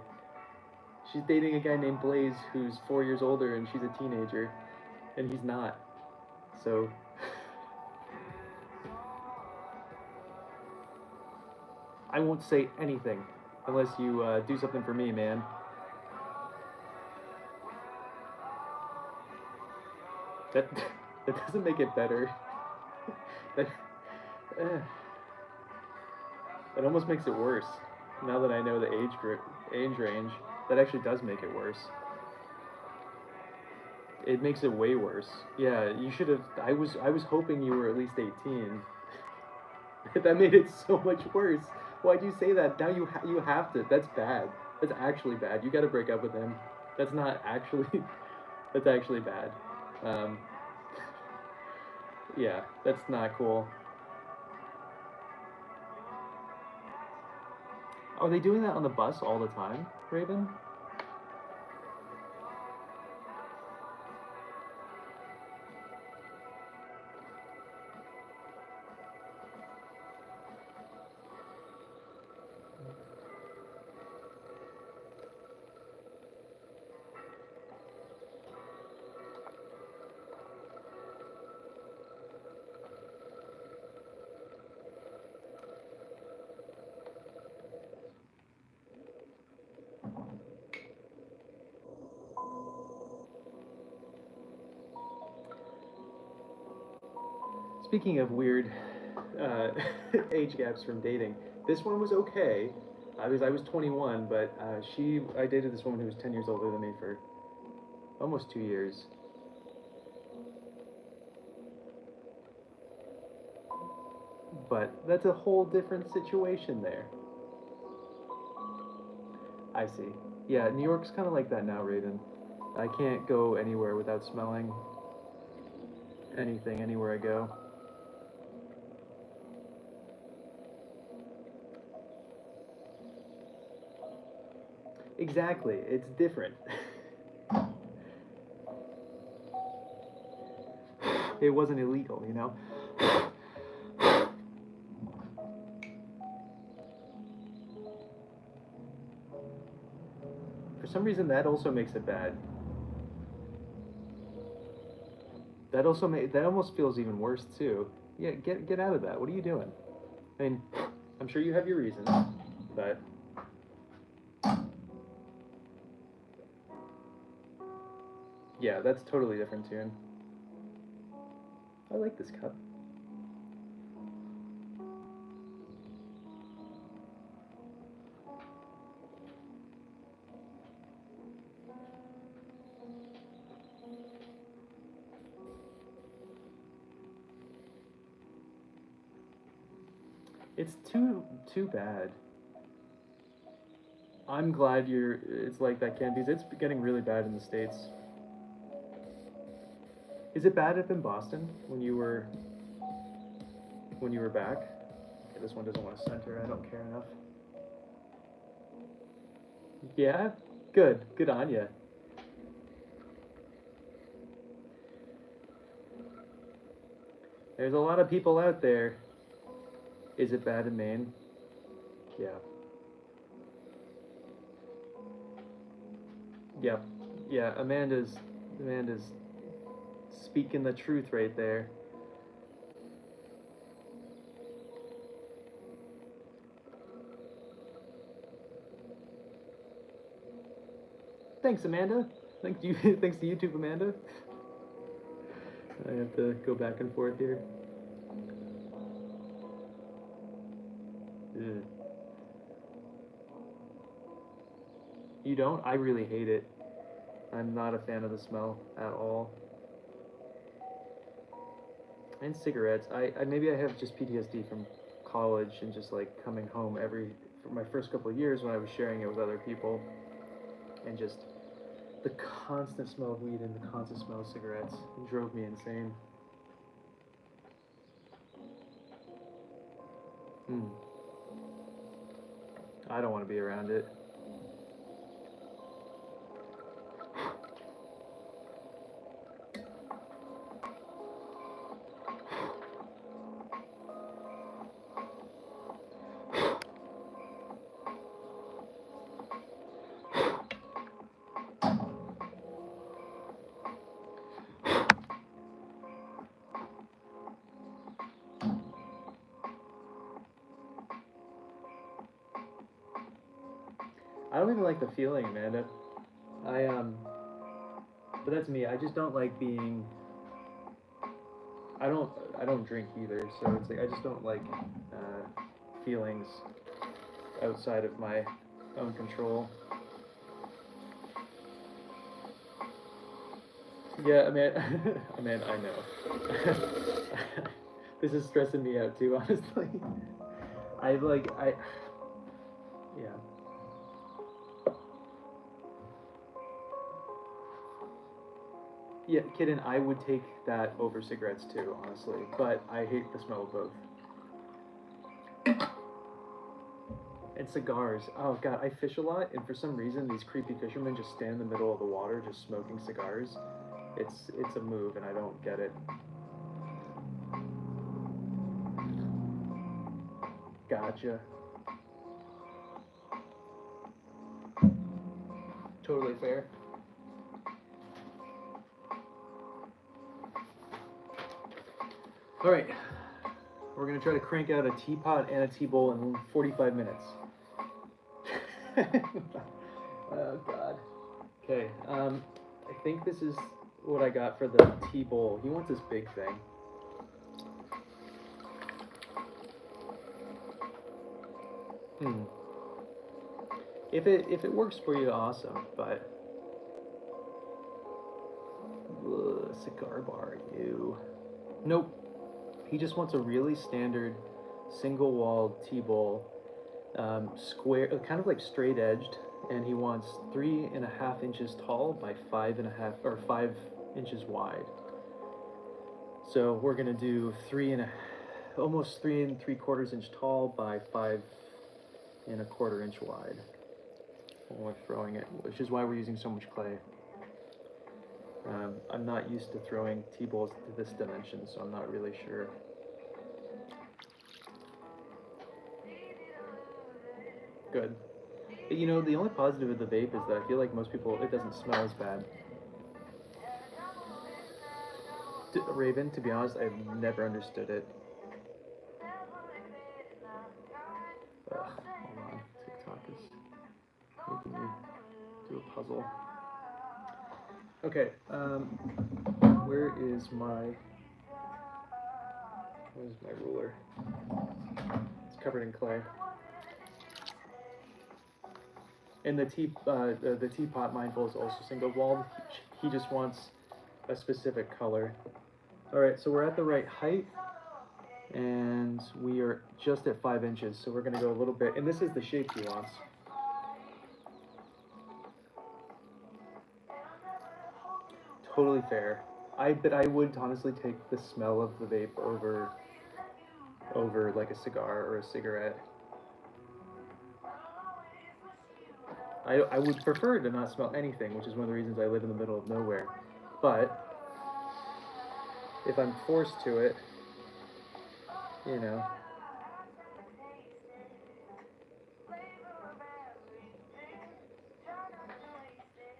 She's dating a guy named Blaze who's 4 years older and she's a teenager. And he's not. So. I won't say anything unless you do something for me, man. That doesn't make it better. that it almost makes it worse. Now that I know the age range, that actually does make it worse. It makes it way worse. Yeah, you should have. I was hoping you were at least 18. That made it so much worse. Why'd you say that? Now you have to. That's bad. That's actually bad. You got to break up with him. That's not actually. That's actually bad. Yeah, that's not cool. Are they doing that on the bus all the time, Raven? Speaking of weird age gaps from dating, this one was okay. I was 21, but I dated this woman who was 10 years older than me for almost 2 years. but that's a whole different situation there. I see. Yeah, New York's kind of like that now, Raven. I can't go anywhere without smelling anything anywhere I go. Exactly, it's different. It wasn't illegal, you know? For some reason, that also makes it bad. That almost feels even worse too. Yeah, get out of that. What are you doing? I mean, I'm sure you have your reasons, but yeah, that's totally different tune. I like this cup. It's too bad. I'm glad it's like that, Ken, because it's getting really bad in the States. Is it bad up in Boston when you were back? Okay, this one doesn't want to center. I don't care enough. Yeah, good on ya. There's a lot of people out there. Is it bad in Maine? Yeah. Yep. Yeah, Amanda's speaking the truth right there. Thanks, Amanda. Thanks you. Thanks to YouTube, Amanda. I have to go back and forth here. Ugh. You don't? I really hate it. I'm not a fan of the smell at all. And cigarettes. I maybe I have just PTSD from college and just like coming home for my first couple of years when I was sharing it with other people, and just the constant smell of weed and the constant smell of cigarettes drove me insane. I don't want to be around it. I don't even like the feeling, Amanda. But that's me. I just don't like being. I don't drink either, so it's like I just don't like feelings outside of my own control. Yeah, I mean, I know. This is stressing me out too, honestly. Yeah. Yeah, kitten, I would take that over cigarettes too, honestly. But I hate the smell of both. And cigars. Oh god, I fish a lot, and for some reason these creepy fishermen just stand in the middle of the water just smoking cigars. It's a move, and I don't get it. Gotcha. Totally fair. All right, we're gonna try to crank out a teapot and a tea bowl in 45 minutes. Oh god. Okay. I think this is what I got for the tea bowl. He wants this big thing. If it works for you, awesome. But cigar bar, you. Nope. He just wants a really standard single walled tea bowl, square, kind of like straight edged, and he wants 3.5 inches tall by 5.5 or 5 inches wide. So we're gonna do almost 3 3/4 inch tall by 5 1/4 inch wide when we're throwing it, which is why we're using so much clay. I'm not used to throwing tea bowls to this dimension, so I'm not really sure. Good. But you know, the only positive of the vape is that I feel like most people, it doesn't smell as bad. Raven, to be honest, I've never understood it. Ugh, hold on. TikTok is making me do a puzzle. Okay, where's my ruler? It's covered in clay. And the teapot, mindful, is also single walled. He just wants a specific color. All right, so we're at the right height, and we are just at 5 inches. So we're gonna go a little bit, and this is the shape he wants. Totally fair. But I would honestly take the smell of the vape over like a cigar or a cigarette. I would prefer to not smell anything, which is one of the reasons I live in the middle of nowhere. But if I'm forced to it, you know.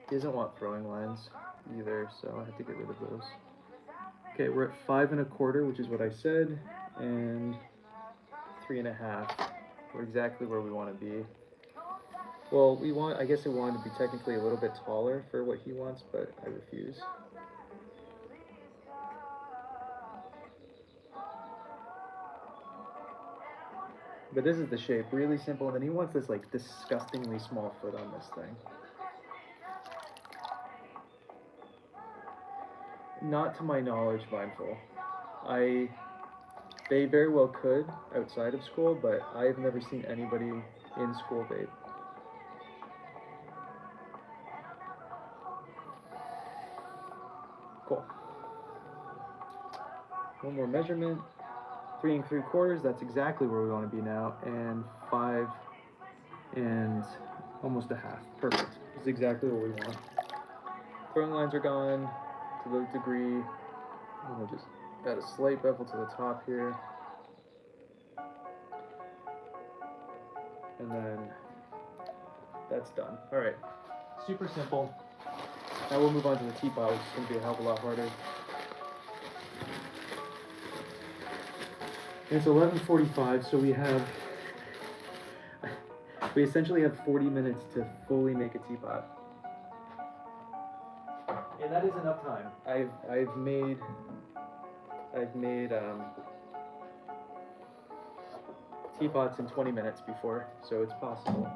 He doesn't want throwing lines either, so I have to get rid of those. Okay, we're at 5 1/4, which is what I said, and 3.5. We're exactly where we want to be. Well, I guess I wanted to be technically a little bit taller for what he wants, but I refuse. But this is the shape, really simple, and then he wants this like disgustingly small foot on this thing. Not to my knowledge, mindful. They very well could outside of school, but I've never seen anybody in school vape. Cool. One more measurement. 3 3/4, that's exactly where we want to be now, and 5 and almost a half. Perfect. This is exactly what we want. Throwing lines are gone to the degree. And we'll just add a slight bevel to the top here. And then that's done. All right, super simple. Now we'll move on to the teapot, which is going to be a hell of a lot harder. And it's 11:45, so we essentially have 40 minutes to fully make a teapot. And that is enough time. I've made teapots in 20 minutes before, so it's possible.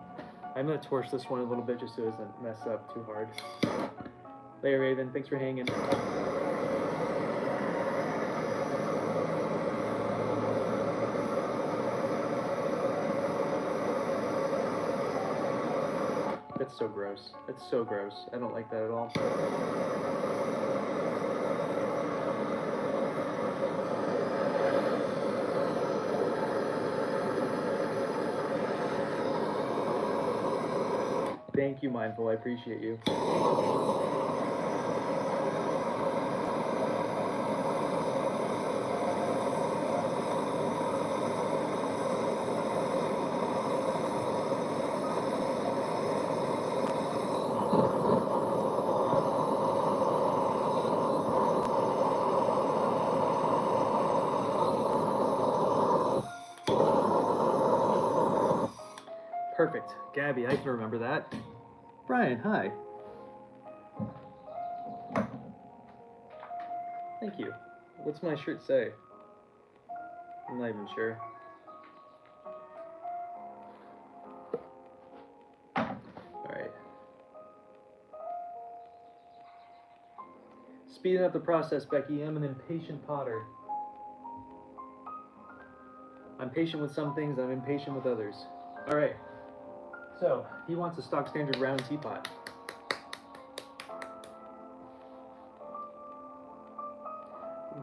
I'm gonna torch this one a little bit just so it doesn't mess up too hard. Later, Raven. Thanks for hanging. That's so gross. That's so gross. I don't like that at all. Thank you, Mindful. I appreciate you. Perfect. Gabby, I can remember that. Brian, hi. Thank you. What's my shirt say? I'm not even sure. Alright. Speeding up the process, Becky. I'm an impatient potter. I'm patient with some things, I'm impatient with others. Alright. So, he wants a stock standard round teapot.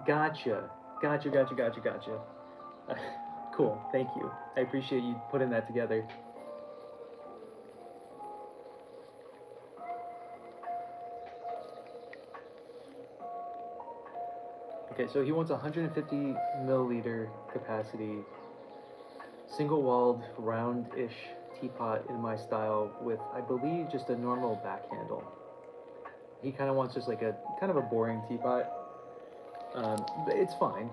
Gotcha. Gotcha. Cool, thank you. I appreciate you putting that together. Okay, so he wants 150 milliliter capacity, single-walled, round-ish teapot in my style with, I believe, just a normal back handle. He kind of wants just like a kind of a boring teapot. But it's fine.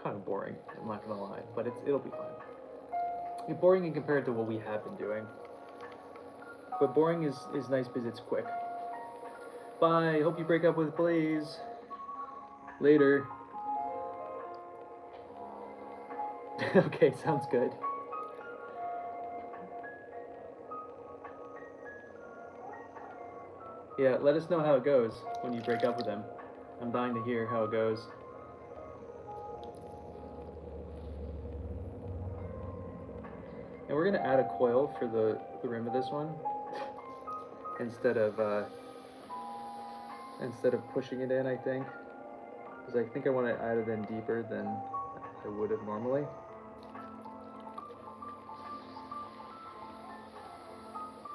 Kind of boring, I'm not gonna lie, but it'll be fine. It's boring in compared to what we have been doing. But boring is nice because it's quick. Bye, hope you break up with Blaze. Later. Okay, sounds good. Yeah, let us know how it goes when you break up with him. I'm dying to hear how it goes. And we're gonna add a coil for the rim of this one instead of pushing it in, I think, because I think I want to add it in deeper than I would have normally.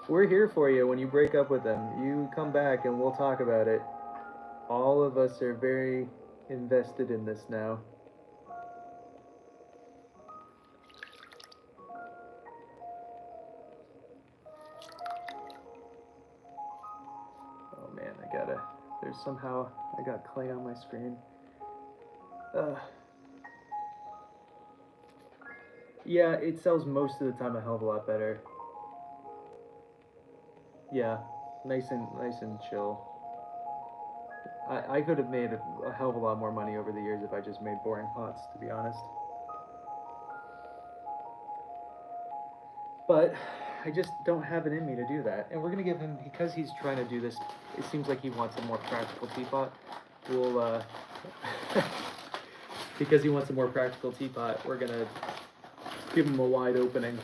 We're here for you when you break up with them. You come back and we'll talk about it. All of us are very invested in this now. Oh man, I got clay on my screen. Yeah, it sells most of the time a hell of a lot better. Yeah, nice and chill. I could have made a hell of a lot more money over the years if I just made boring pots, to be honest. But I just don't have it in me to do that. And we're gonna give him, because he's trying to do this, it seems like he wants a more practical teapot. We'll, because he wants a more practical teapot, we're gonna give him a wide opening.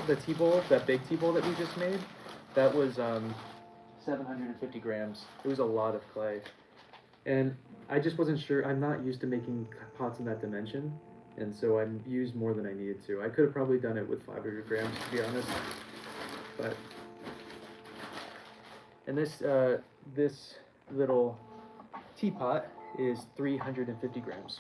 The tea bowl, that big tea bowl that we just made, that was 750 grams. It was a lot of clay. And I just wasn't sure. I'm not used to making pots in that dimension, and so I used more than I needed to. I could have probably done it with 500 grams, to be honest. But and this little teapot is 350 grams.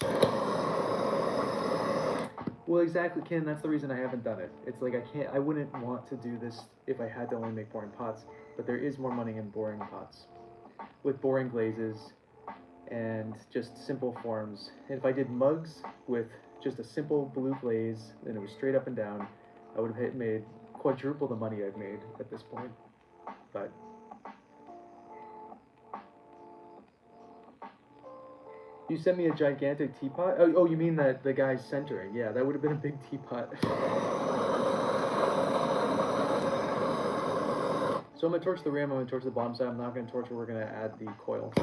Well, exactly, Ken. That's the reason I haven't done it. It's like I wouldn't want to do this if I had to only make boring pots. But there is more money in boring pots, with boring glazes, and just simple forms. And if I did mugs with just a simple blue glaze and it was straight up and down, I would have made quadruple the money I've made at this point. But you sent me a gigantic teapot? Oh, you mean that the guy's centering? Yeah, that would have been a big teapot. So I'm gonna torch the rim, I'm gonna torch the bottom side, I'm not gonna torch it, we're gonna add the coil.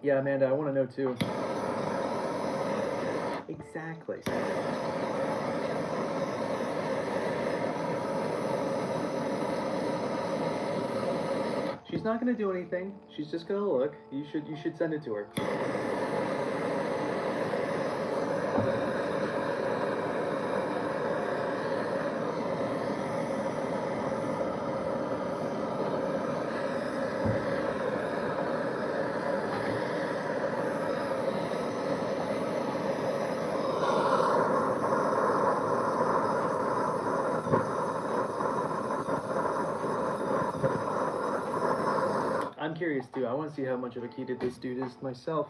Yeah, Amanda, I wanna know too. Exactly. She's not gonna do anything. She's just gonna look. You should send it to her. I'm curious too. I want to see how much of a key this dude is myself.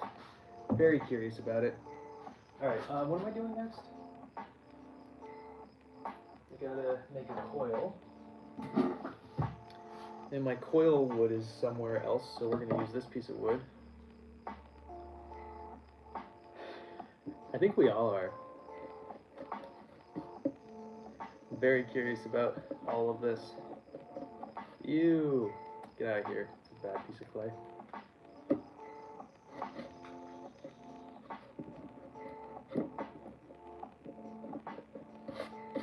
Very curious about it. Alright, what am I doing next? I gotta make a coil. And my coil wood is somewhere else, so we're gonna use this piece of wood. I think we all are. Very curious about all of this. Ew. Get out of here. It's a bad piece of clay.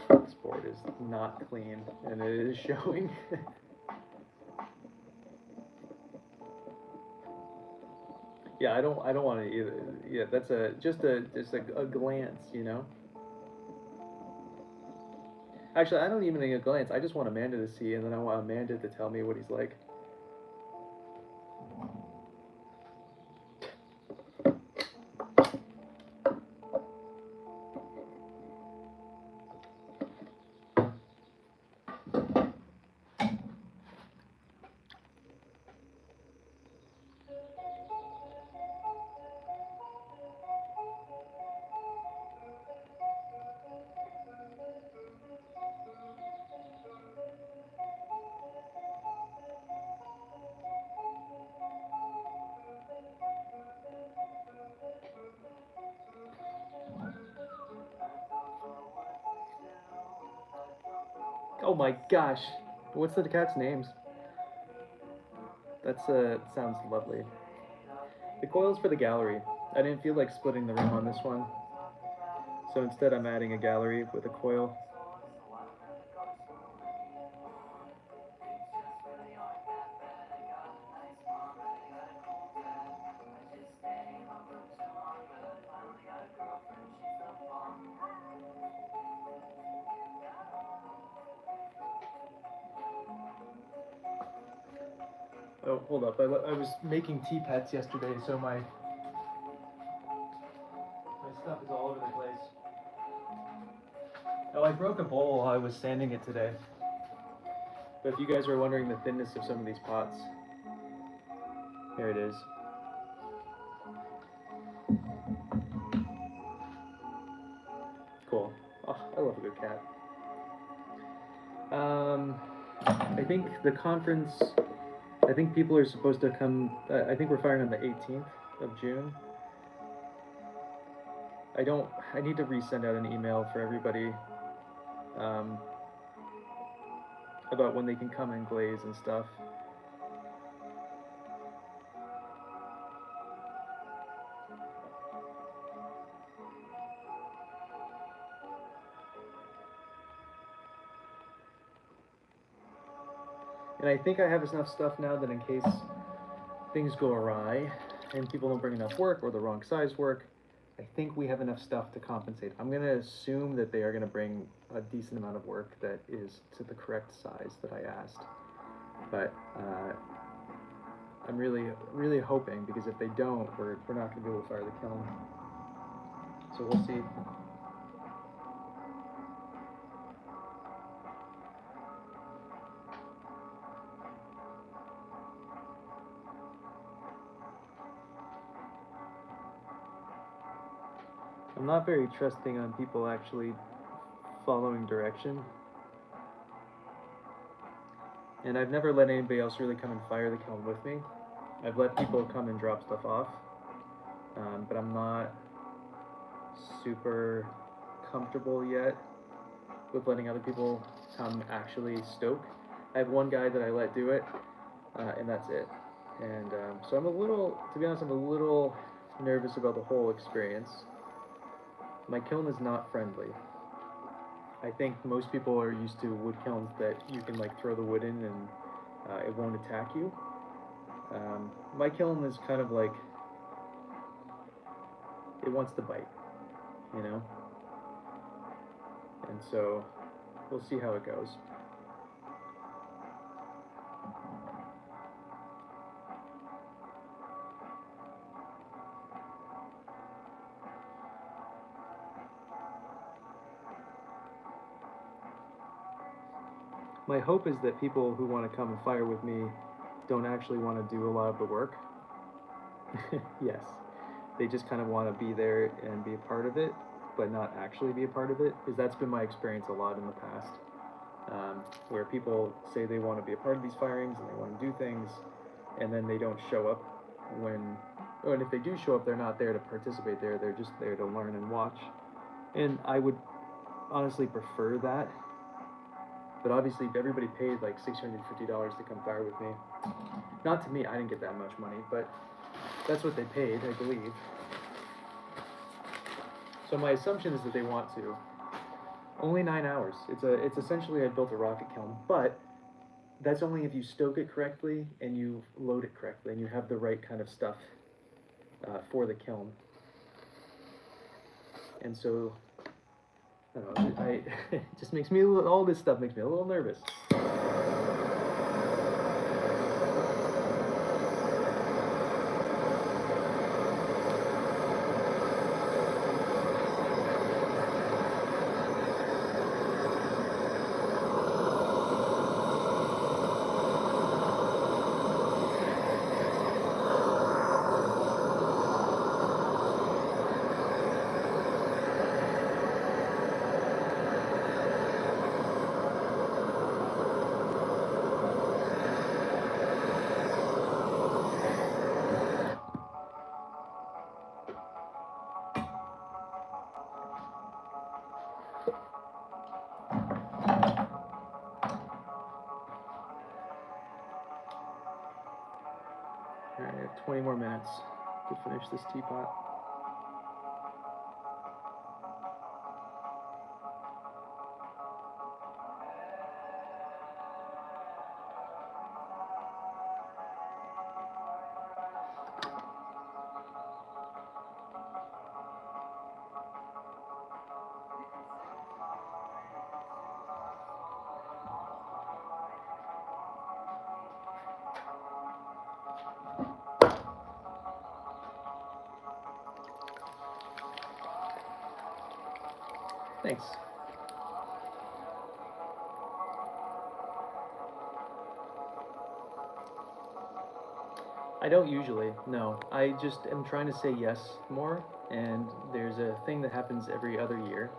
This board is not clean, and it is showing. Yeah, I don't want to either. Yeah, that's just a glance, you know. Actually, I don't even need a glance. I just want Amanda to see, and then I want Amanda to tell me what he's like. Oh my gosh, what's the cat's names? That's sounds lovely. The coil's for the gallery. I didn't feel like splitting the rim on this one, so instead I'm adding a gallery with a coil. Oh, hold up. I was making teapots yesterday, so my stuff is all over the place. Oh, I broke a bowl while I was sanding it today. But if you guys were wondering the thinness of some of these pots, here it is. Cool. Oh, I love a good cat. I think the conference, I think people are supposed to come, I think we're firing on the 18th of June. I need to resend out an email for everybody about when they can come and glaze and stuff. And I think I have enough stuff now that in case things go awry and people don't bring enough work or the wrong size work, I think we have enough stuff to compensate. I'm going to assume that they are going to bring a decent amount of work that is to the correct size that I asked. But I'm really hoping, because if they don't, we're not going to be able to fire the kiln. So we'll see. I'm not very trusting on people actually following direction. And I've never let anybody else really come and fire the kiln with me. I've let people come and drop stuff off, but I'm not super comfortable yet with letting other people come actually stoke. I have one guy that I let do it, and that's it. And so I'm a little, to be honest, I'm a little nervous about the whole experience. My kiln is not friendly. I think most people are used to wood kilns that you can like throw the wood in and it won't attack you. My kiln is kind of like, it wants to bite, you know? And so we'll see how it goes. My hope is that people who want to come and fire with me don't actually want to do a lot of the work. Yes, they just kind of want to be there and be a part of it, but not actually be a part of it, because that's been my experience a lot in the past, where people say they want to be a part of these firings and they want to do things, and then they don't show up when, or if they do show up, they're not there to participate there, they're just there to learn and watch. And I would honestly prefer that. But obviously, everybody paid like $650 to come fire with me. Not to me, I didn't get that much money, but that's what they paid, I believe. So my assumption is that they want to. Only 9 hours. It's essentially I built a rocket kiln, but that's only if you stoke it correctly and you load it correctly and you have the right kind of stuff for the kiln. And so, I don't know, it just makes me all this stuff makes me a little nervous. Alright, I have 20 more minutes to finish this teapot. Thanks. I don't usually, no. I just am trying to say yes more, and there's a thing that happens every other year,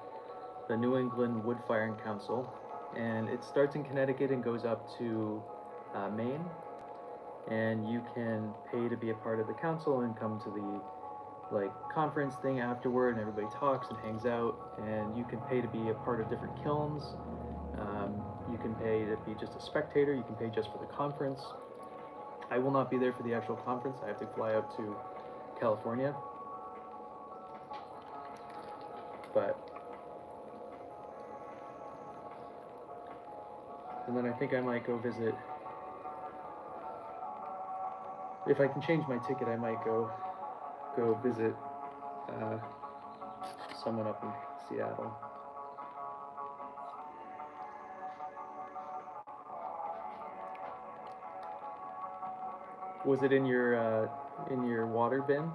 the New England Wood Firing Council, and it starts in Connecticut and goes up to Maine, and you can pay to be a part of the council and come to the conference thing afterward, and everybody talks and hangs out, and you can pay to be a part of different kilns. You can pay to be just a spectator. You can pay just for the conference. I will not be there for the actual conference. I have to fly out to California. But and then I think I might go visit. If I can change my ticket, I might go visit someone up in Seattle. Was it in your water bin?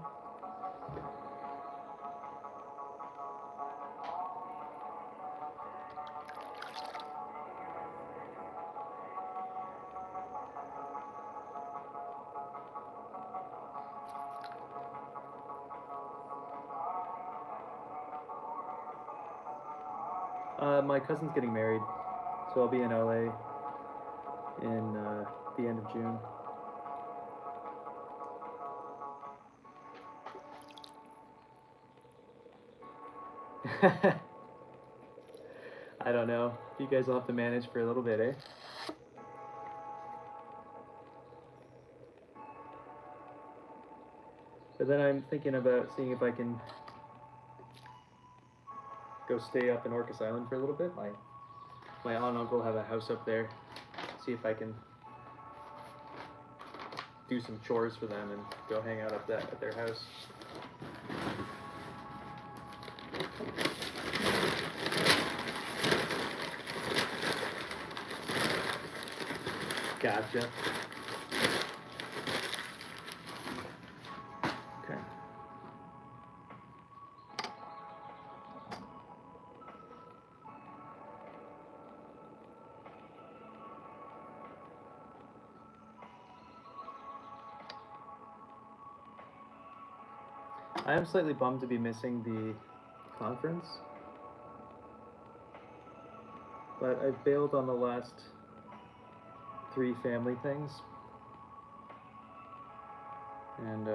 My cousin's getting married, so I'll be in LA in the end of June. I don't know. You guys will have to manage for a little bit, eh? But then I'm thinking about seeing if I can go stay up in Orcas Island for a little bit. My aunt and uncle have a house up there. See if I can do some chores for them and go hang out at their house. Gotcha. Okay. I am slightly bummed to be missing the conference, but I've bailed on the last 3 family things, and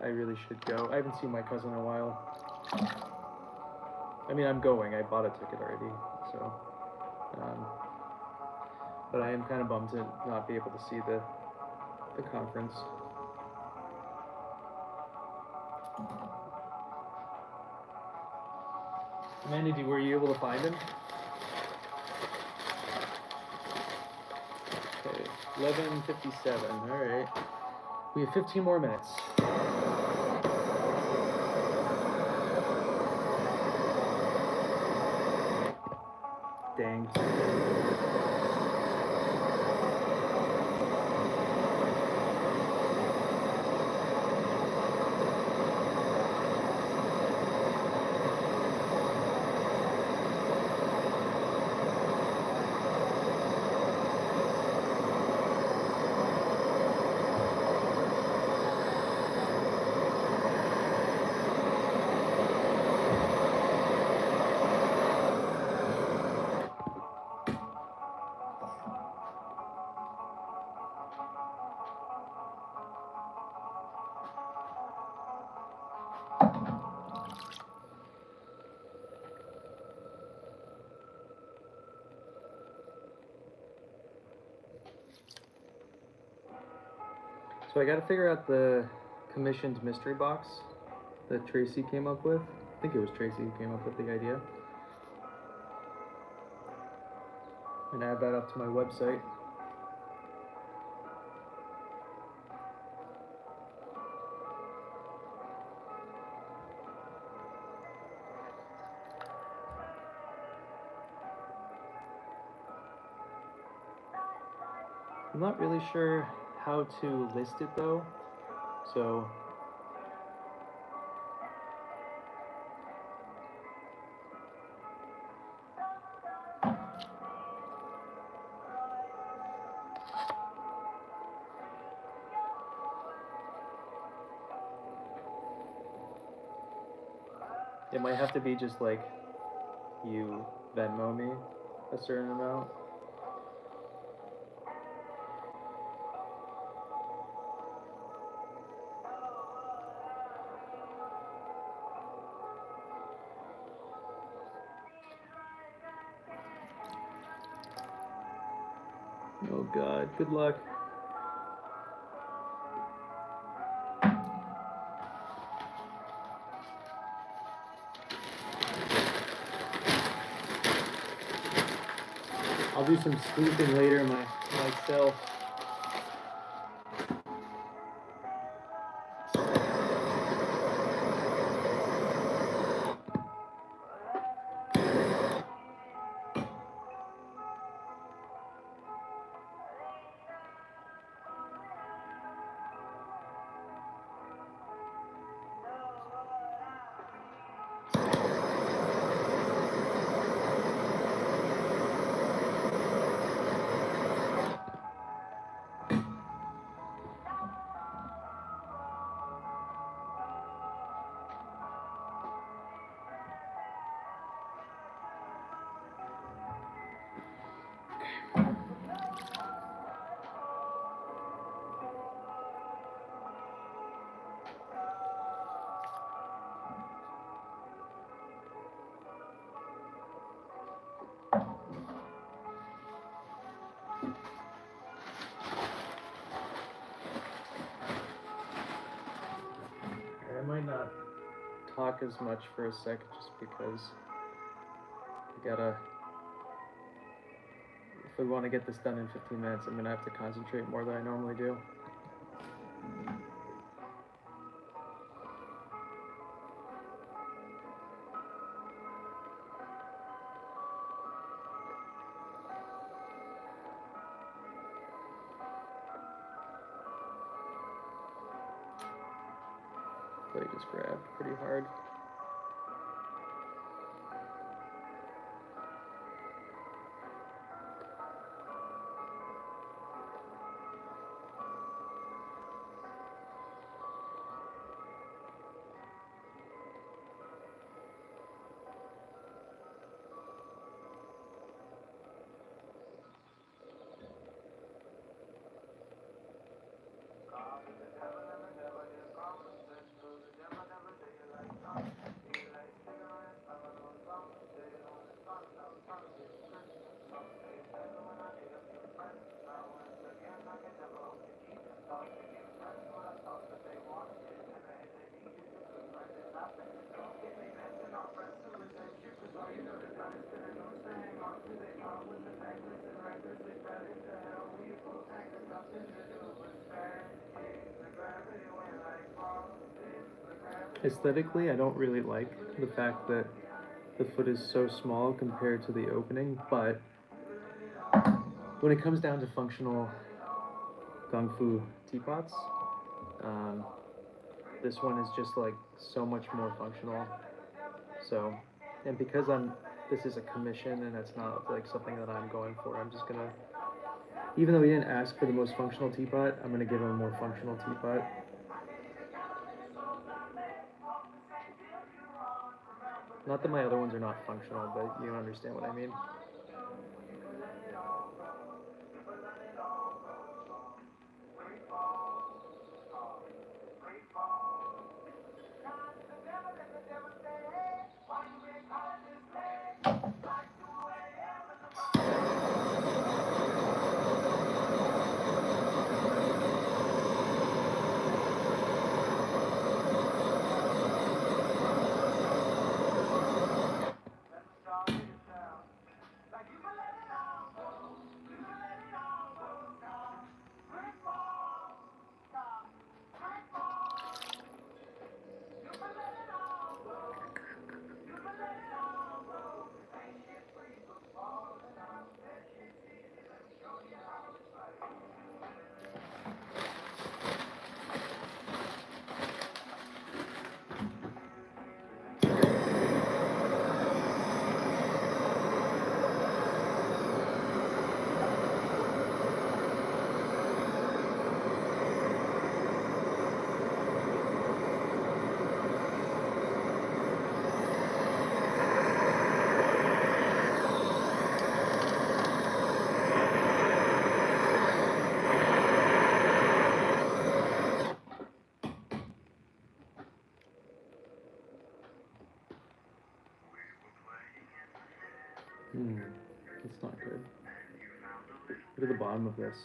I really should go. I haven't seen my cousin in a while. I mean, I'm going. I bought a ticket already, so. But I am kind of bummed to not be able to see the the conference. Amanda, were you able to find him? Okay, 11:57. All right. We have 15 more minutes. Dang. So I gotta figure out the commissioned mystery box that Tracy came up with. I think it was Tracy who came up with the idea. And add that up to my website. I'm not really sure how to list it though, so it might have to be just like you Venmo me a certain amount. Oh God, good luck. I'll do some sleuthing later myself. I might not talk as much for a sec just because I gotta, if we want to get this done in 15 minutes, I'm gonna have to concentrate more than I normally do. Play just grabbed pretty hard. Aesthetically, I don't really like the fact that the foot is so small compared to the opening, but when it comes down to functional Kung Fu teapots, um, this one is just like so much more functional. So, and because this is a commission and it's not like something that I'm going for, I'm just gonna, even though he didn't ask for the most functional teapot, I'm gonna give him a more functional teapot. Not that my other ones are not functional, but you understand what I mean. It's not good. Look at the bottom of this.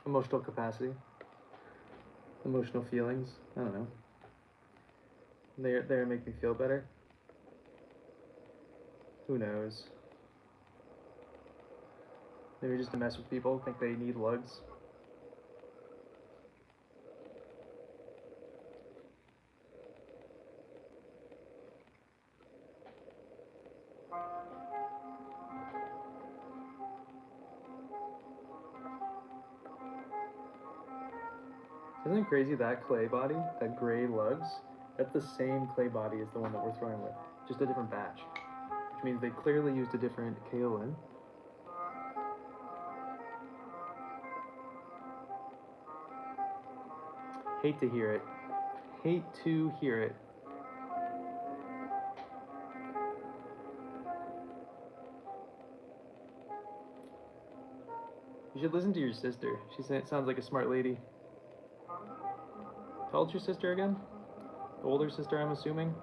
Emotional capacity, emotional feelings. I don't know. They make me feel better. Who knows? Maybe just to mess with people, think they need lugs. Isn't it crazy that clay body, that gray lugs, that's the same clay body as the one that we're throwing with, just a different batch. Which means they clearly used a different kaolin. Hate to hear it. Hate to hear it. You should listen to your sister. She sounds like a smart lady. How old's your sister again? The older sister, I'm assuming?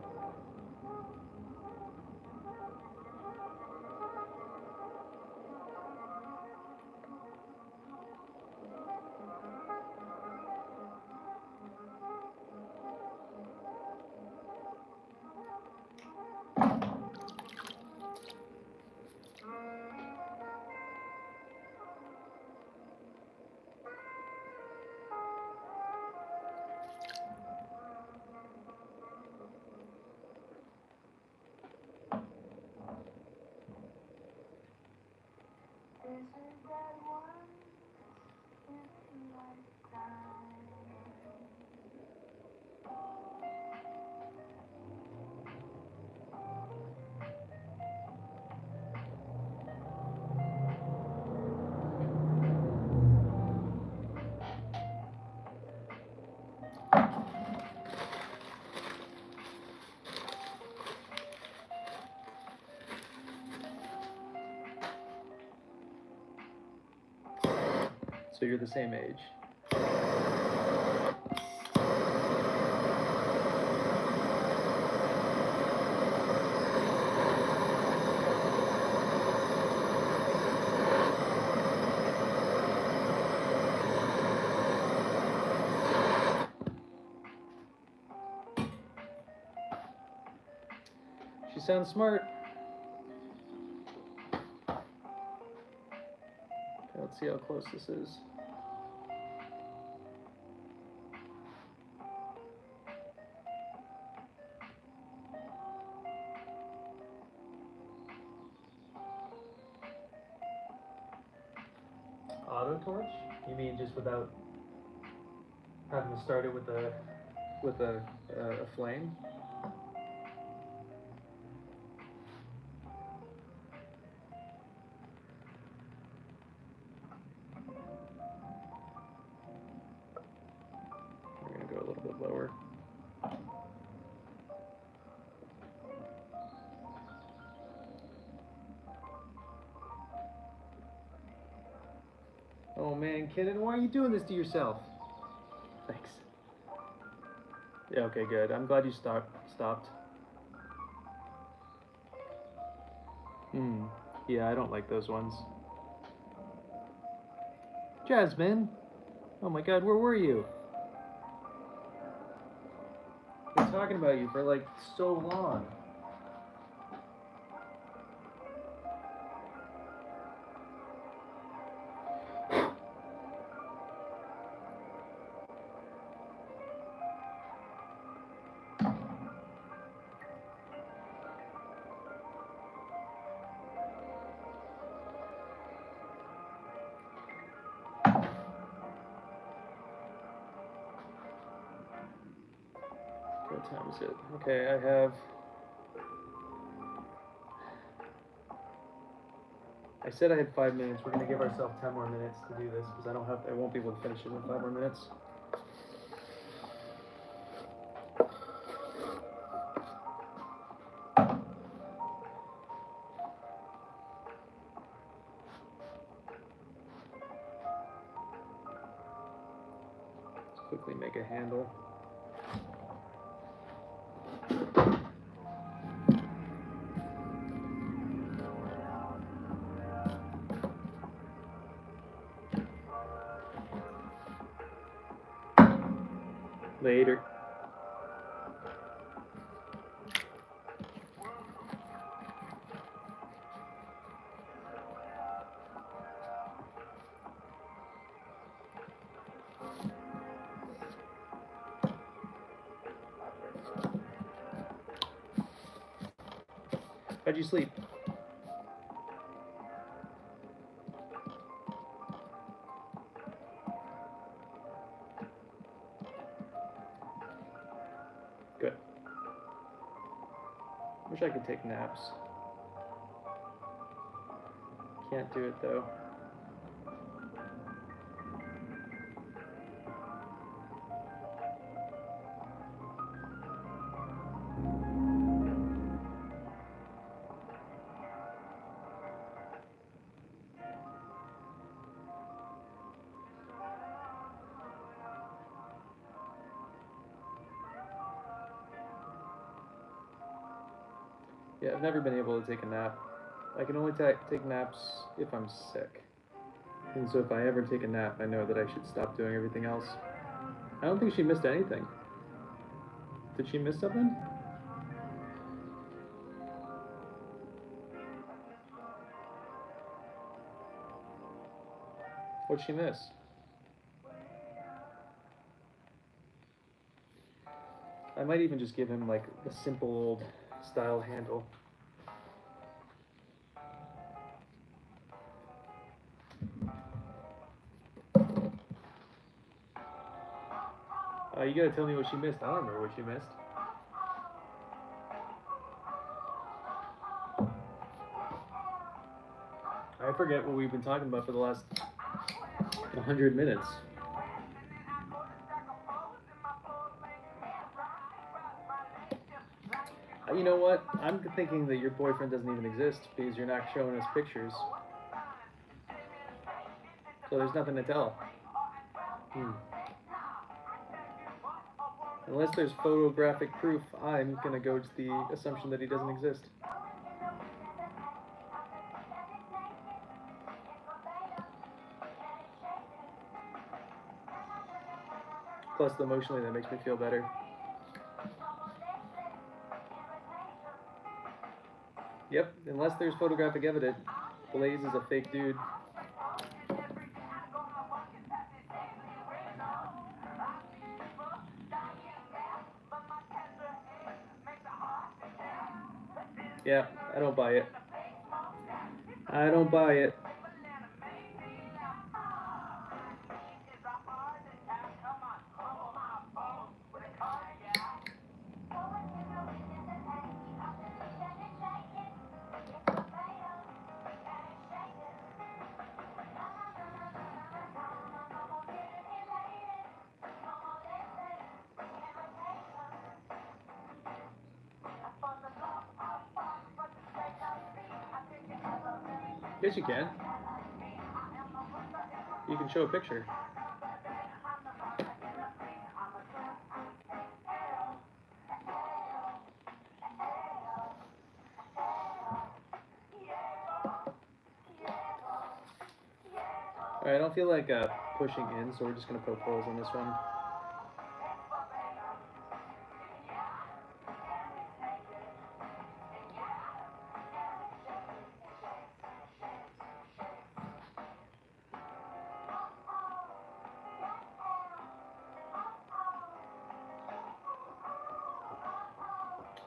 So you're the same age. She sounds smart. Okay, let's see how close this is. Auto torch? You mean just without having to start it with a flame? We're gonna go a little bit lower. Oh man, Kenan, why are you doing this to yourself? Thanks. Yeah, okay, good. I'm glad you stopped. Yeah, I don't like those ones. Jasmine! Oh my god, where were you? I've been talking about you for like so long. What time is it? Okay, I have... I said I had 5 minutes. We're gonna give ourselves 10 more minutes to do this because I won't be able to finish it in 5 more minutes. Let's quickly make a handle. Later. How'd you sleep? Good. Wish I could take naps. Can't do it though. Yeah, I've never been able to take a nap. I can only take naps if I'm sick. And so if I ever take a nap, I know that I should stop doing everything else. I don't think she missed anything. Did she miss something? What'd she miss? I might even just give him like a simple old style handle. You gotta tell me what she missed. I don't remember what she missed. I forget what we've been talking about for the last 100 minutes. You know what? I'm thinking that your boyfriend doesn't even exist because you're not showing us pictures. So there's nothing to tell. Unless there's photographic proof, I'm gonna go to the assumption that he doesn't exist. Plus, emotionally, that makes me feel better. Yep, unless there's photographic evidence, Blaze is a fake dude. Yeah, I don't buy it. I don't buy it. Yes, you can. You can show a picture. Alright, I don't feel like pushing in, so we're just going to poke holes on this one.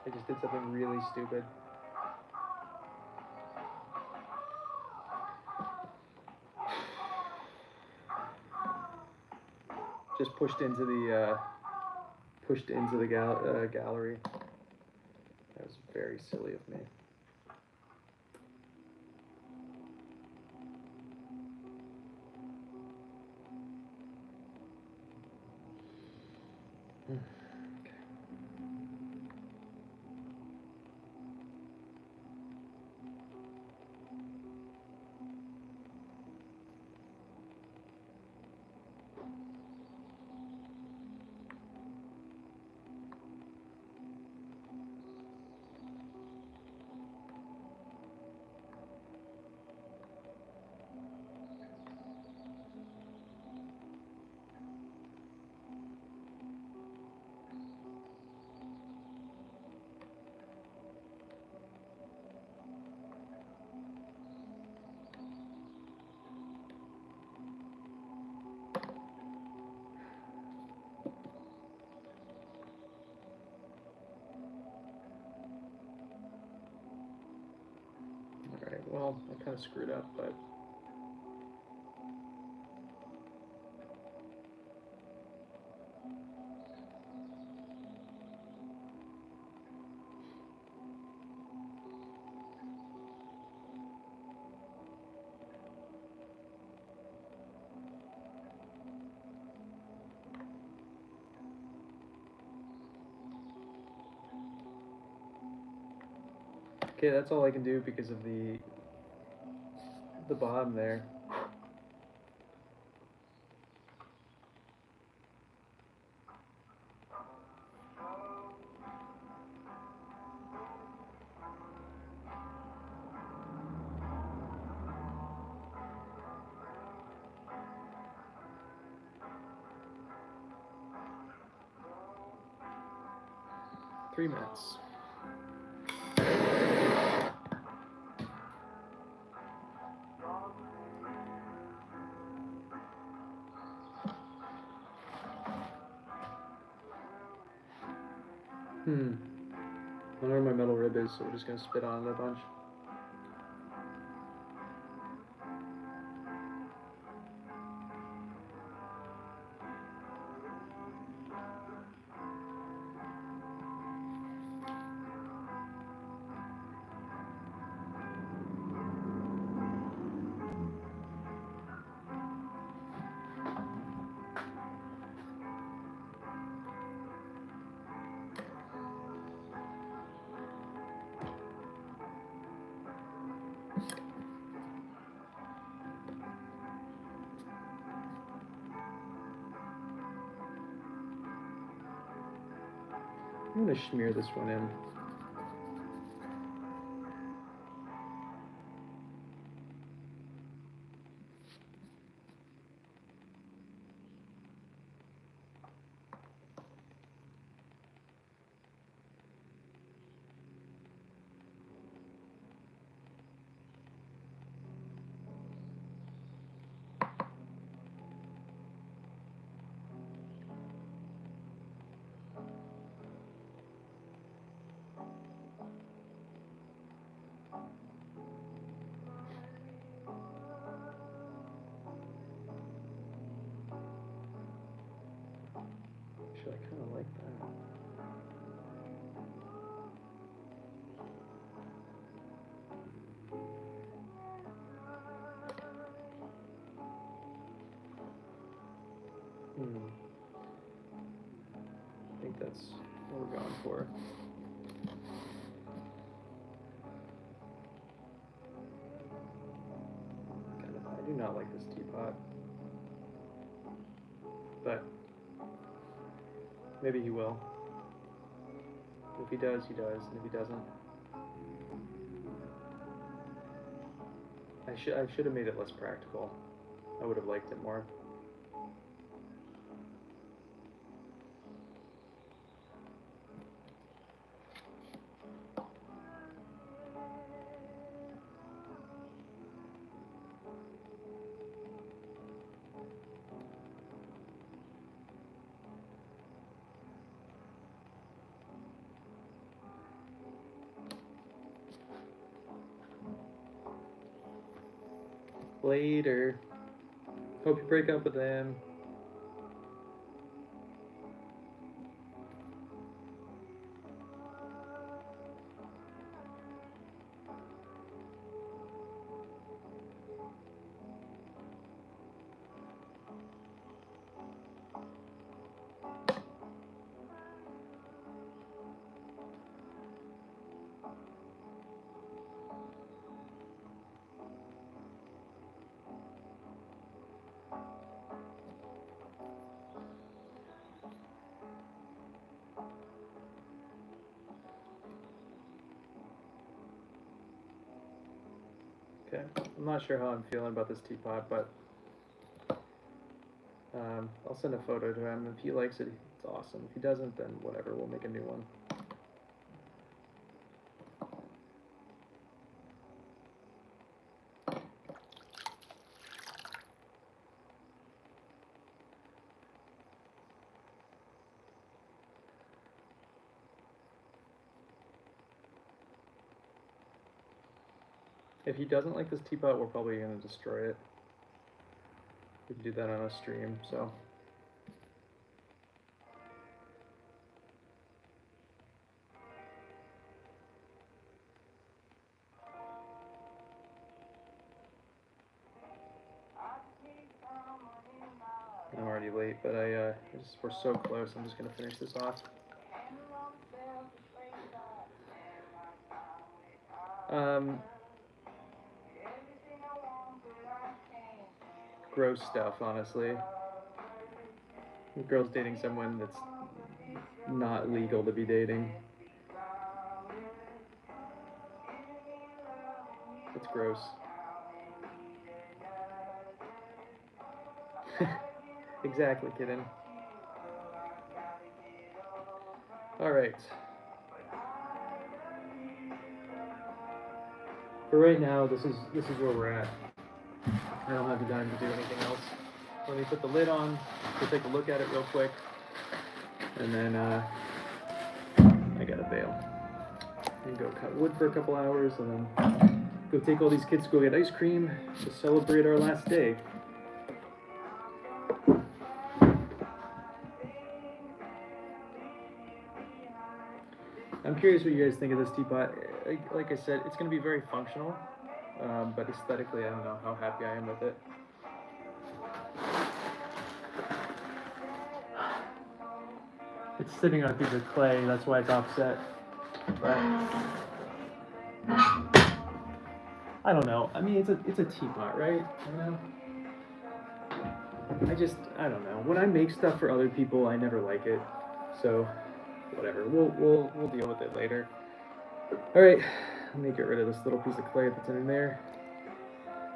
I just did something really stupid. Just pushed into the gallery. That was very silly of me. Alright, well, I kind of screwed up, but... Okay, that's all I can do because of the bottom there. Three minutes. I wonder where my metal rib is, so we're just gonna spit on it a bunch. I'm gonna smear this one in. Actually, I kind of like that. I think that's what we're going for. I do not like this teapot, but maybe he will. If he does, he does, and if he doesn't, I should have made it less practical. I would have liked it more. Later. Hope you break up with them. Okay, I'm not sure how I'm feeling about this teapot, but I'll send a photo to him. If he likes it, it's awesome. If he doesn't, then whatever, we'll make a new one. If he doesn't like this teapot, we're probably going to destroy it. We can do that on a stream, so. I'm already late, but we're so close. I'm just going to finish this off. Gross stuff, honestly. The girl's dating someone that's not legal to be dating. It's gross. Exactly, kitten. All right. For right now, this is where we're at. I don't have the time to do anything else. Let me put the lid on. We'll take a look at it real quick, and then I gotta bail and go cut wood for a couple hours, and then go take all these kids to go get ice cream to celebrate our last day. I'm curious what you guys think of this teapot. Like I said, it's going to be very functional, but aesthetically, I don't know how happy I am with it. It's sitting on a piece of clay, that's why it's offset. But I don't know. I mean, it's a teapot, right? You know? I don't know. When I make stuff for other people, I never like it. So whatever. We'll deal with it later. All right, let me get rid of this little piece of clay that's in there.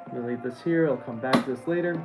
I'm gonna leave this here. I'll come back to this later.